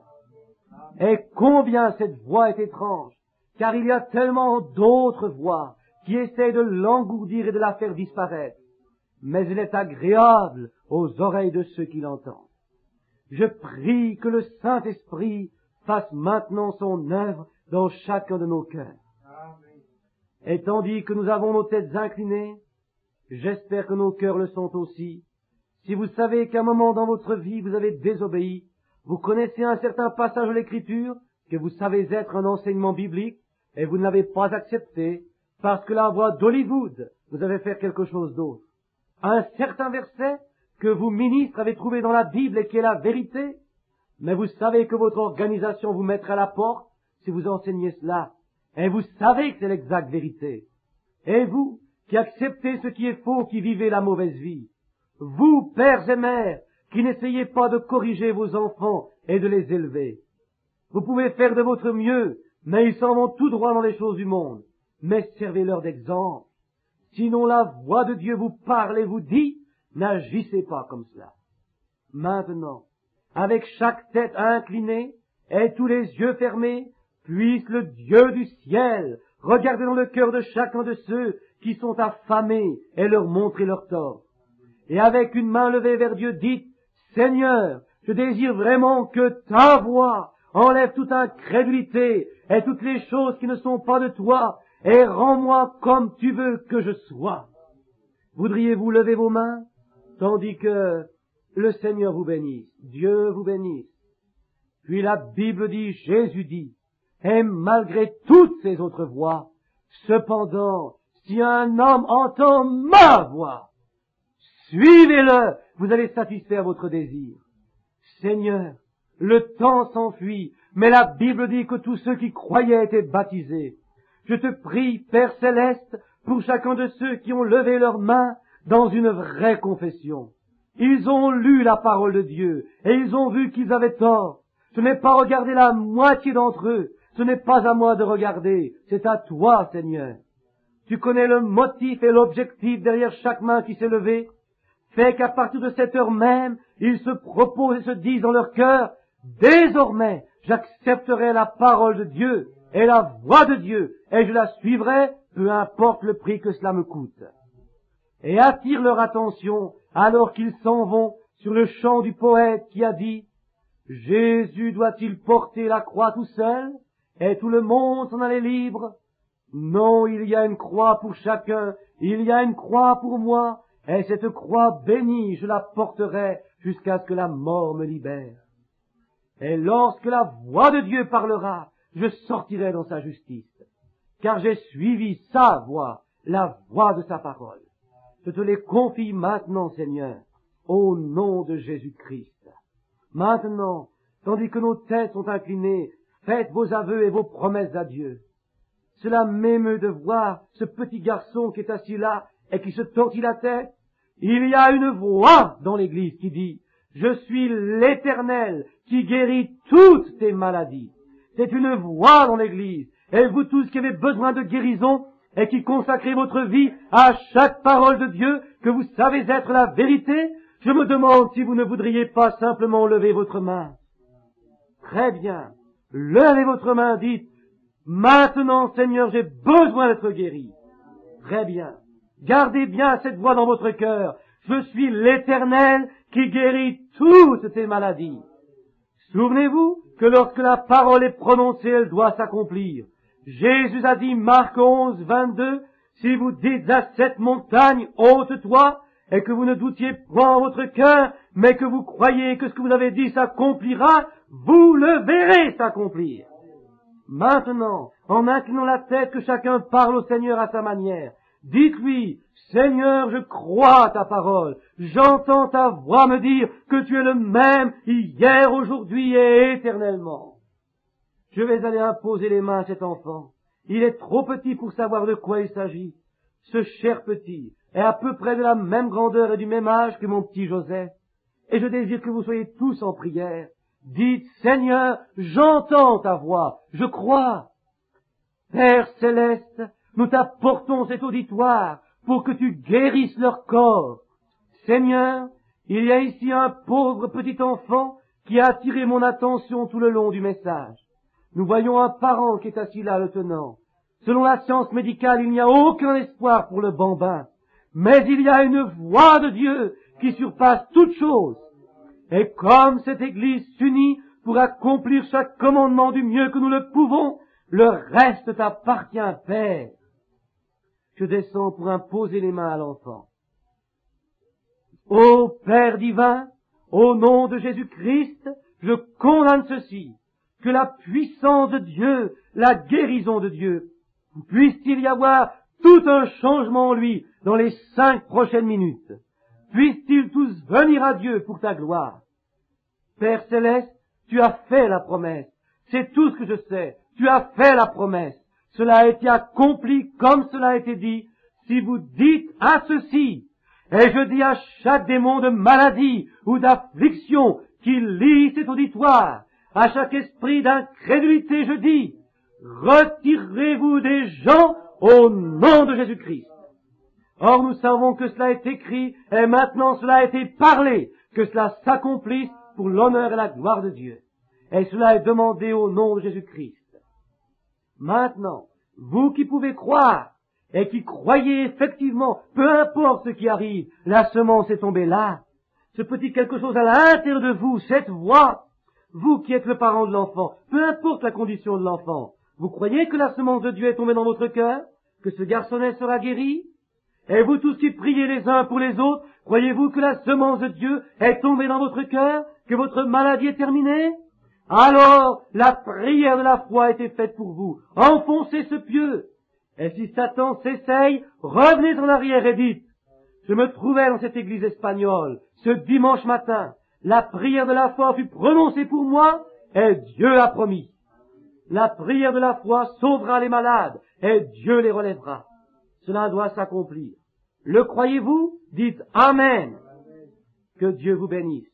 Et combien cette voix est étrange, car il y a tellement d'autres voix qui essaient de l'engourdir et de la faire disparaître. Mais elle est agréable aux oreilles de ceux qui l'entendent. Je prie que le Saint-Esprit fasse maintenant son œuvre dans chacun de nos cœurs. Et tandis que nous avons nos têtes inclinées, j'espère que nos cœurs le sont aussi. Si vous savez qu'à un moment dans votre vie vous avez désobéi, vous connaissez un certain passage de l'Écriture que vous savez être un enseignement biblique et vous ne l'avez pas accepté parce que la voix d'Hollywood vous avait fait quelque chose d'autre. Un certain verset que vous, ministres, avez trouvé dans la Bible et qui est la vérité. Mais vous savez que votre organisation vous mettrait à la porte si vous enseignez cela. Et vous savez que c'est l'exacte vérité. Et vous, qui acceptez ce qui est faux, qui vivez la mauvaise vie. Vous, pères et mères, qui n'essayez pas de corriger vos enfants et de les élever. Vous pouvez faire de votre mieux, mais ils s'en vont tout droit dans les choses du monde. Mais servez-leur d'exemple. Sinon la voix de Dieu vous parle et vous dit, n'agissez pas comme cela. Maintenant, avec chaque tête inclinée et tous les yeux fermés, puisse le Dieu du ciel regarder dans le cœur de chacun de ceux qui sont affamés et leur montrer leur tort. Et avec une main levée vers Dieu, dites, Seigneur, je désire vraiment que ta voix enlève toute incrédulité et toutes les choses qui ne sont pas de toi et rends-moi comme tu veux que je sois. Voudriez-vous lever vos mains tandis que le Seigneur vous bénisse, Dieu vous bénisse. Puis la Bible dit, Jésus dit, et malgré toutes ces autres voix, cependant, si un homme entend ma voix, suivez-le, vous allez satisfaire votre désir. Seigneur, le temps s'enfuit, mais la Bible dit que tous ceux qui croyaient étaient baptisés. Je te prie, Père Céleste, pour chacun de ceux qui ont levé leurs mains dans une vraie confession. Ils ont lu la parole de Dieu, et ils ont vu qu'ils avaient tort. Je n'ai pas regardé la moitié d'entre eux, ce n'est pas à moi de regarder, c'est à toi, Seigneur. Tu connais le motif et l'objectif derrière chaque main qui s'est levée. Fais qu'à partir de cette heure même, ils se proposent et se disent dans leur cœur, désormais, j'accepterai la parole de Dieu et la voix de Dieu, et je la suivrai, peu importe le prix que cela me coûte. Et attire leur attention alors qu'ils s'en vont sur le chant du poète qui a dit, Jésus doit-il porter la croix tout seul, et tout le monde s'en aller libre? Non, il y a une croix pour chacun, il y a une croix pour moi, et cette croix bénie, je la porterai jusqu'à ce que la mort me libère. Et lorsque la voix de Dieu parlera, je sortirai dans sa justice, car j'ai suivi sa voix, la voix de sa parole. Je te les confie maintenant, Seigneur, au nom de Jésus-Christ. Maintenant, tandis que nos têtes sont inclinées, faites vos aveux et vos promesses à Dieu. Cela m'émeut de voir ce petit garçon qui est assis là et qui se tortille la tête. Il y a une voix dans l'Église qui dit, je suis l'Éternel qui guérit toutes tes maladies. C'est une voix dans l'Église. Et vous tous qui avez besoin de guérison et qui consacrez votre vie à chaque parole de Dieu que vous savez être la vérité, je me demande si vous ne voudriez pas simplement lever votre main. Très bien. Levez votre main, dites, maintenant, Seigneur, j'ai besoin d'être guéri. Très bien. Gardez bien cette voix dans votre cœur. Je suis l'Éternel qui guérit toutes tes maladies. Souvenez-vous que lorsque la parole est prononcée, elle doit s'accomplir. Jésus a dit, Marc 11, 22, si vous dites à cette montagne, ôte-toi, et que vous ne doutiez point en votre cœur, mais que vous croyez que ce que vous avez dit s'accomplira, vous le verrez s'accomplir. Maintenant, en inclinant la tête, que chacun parle au Seigneur à sa manière. Dites-lui, Seigneur, je crois à ta parole. J'entends ta voix me dire que tu es le même hier, aujourd'hui et éternellement. Je vais aller imposer les mains à cet enfant. Il est trop petit pour savoir de quoi il s'agit. Ce cher petit est à peu près de la même grandeur et du même âge que mon petit Joseph. Et je désire que vous soyez tous en prière. Dites, Seigneur, j'entends ta voix, je crois. Père céleste, nous t'apportons cet auditoire pour que tu guérisses leur corps. Seigneur, il y a ici un pauvre petit enfant qui a attiré mon attention tout le long du message. Nous voyons un parent qui est assis là le tenant. Selon la science médicale, il n'y a aucun espoir pour le bambin. Mais il y a une voix de Dieu qui surpasse toute chose. Et comme cette Église s'unit pour accomplir chaque commandement du mieux que nous le pouvons, le reste t'appartient, Père. Je descends pour imposer les mains à l'enfant. Ô Père divin, au nom de Jésus-Christ, je condamne ceci, que la puissance de Dieu, la guérison de Dieu, puisse-t-il y avoir tout un changement en lui dans les 5 prochaines minutes. puissent-ils tous venir à Dieu pour ta gloire. Père céleste, tu as fait la promesse. C'est tout ce que je sais. Tu as fait la promesse. Cela a été accompli comme cela a été dit. Si vous dites à ceci, et je dis à chaque démon de maladie ou d'affliction qui lit cet auditoire, à chaque esprit d'incrédulité, je dis, retirez-vous des gens au nom de Jésus-Christ. Or, nous savons que cela est écrit, et maintenant cela a été parlé, que cela s'accomplisse pour l'honneur et la gloire de Dieu. Et cela est demandé au nom de Jésus-Christ. Maintenant, vous qui pouvez croire, et qui croyez effectivement, peu importe ce qui arrive, la semence est tombée là. Ce petit quelque chose à l'intérieur de vous, cette voix, vous qui êtes le parent de l'enfant, peu importe la condition de l'enfant, vous croyez que la semence de Dieu est tombée dans votre cœur, que ce garçonnet sera guéri? Et vous tous qui priez les uns pour les autres, croyez-vous que la semence de Dieu est tombée dans votre cœur, que votre maladie est terminée? Alors, la prière de la foi a été faite pour vous. Enfoncez ce pieu. Et si Satan s'essaye, revenez en arrière et dites, je me trouvais dans cette église espagnole, ce dimanche matin, la prière de la foi fut prononcée pour moi, et Dieu a promis. La prière de la foi sauvera les malades, et Dieu les relèvera. Cela doit s'accomplir. Le croyez-vous? Dites Amen. Que Dieu vous bénisse.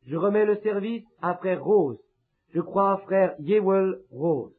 Je remets le service à frère Rose. Je crois à frère Yewell Rose.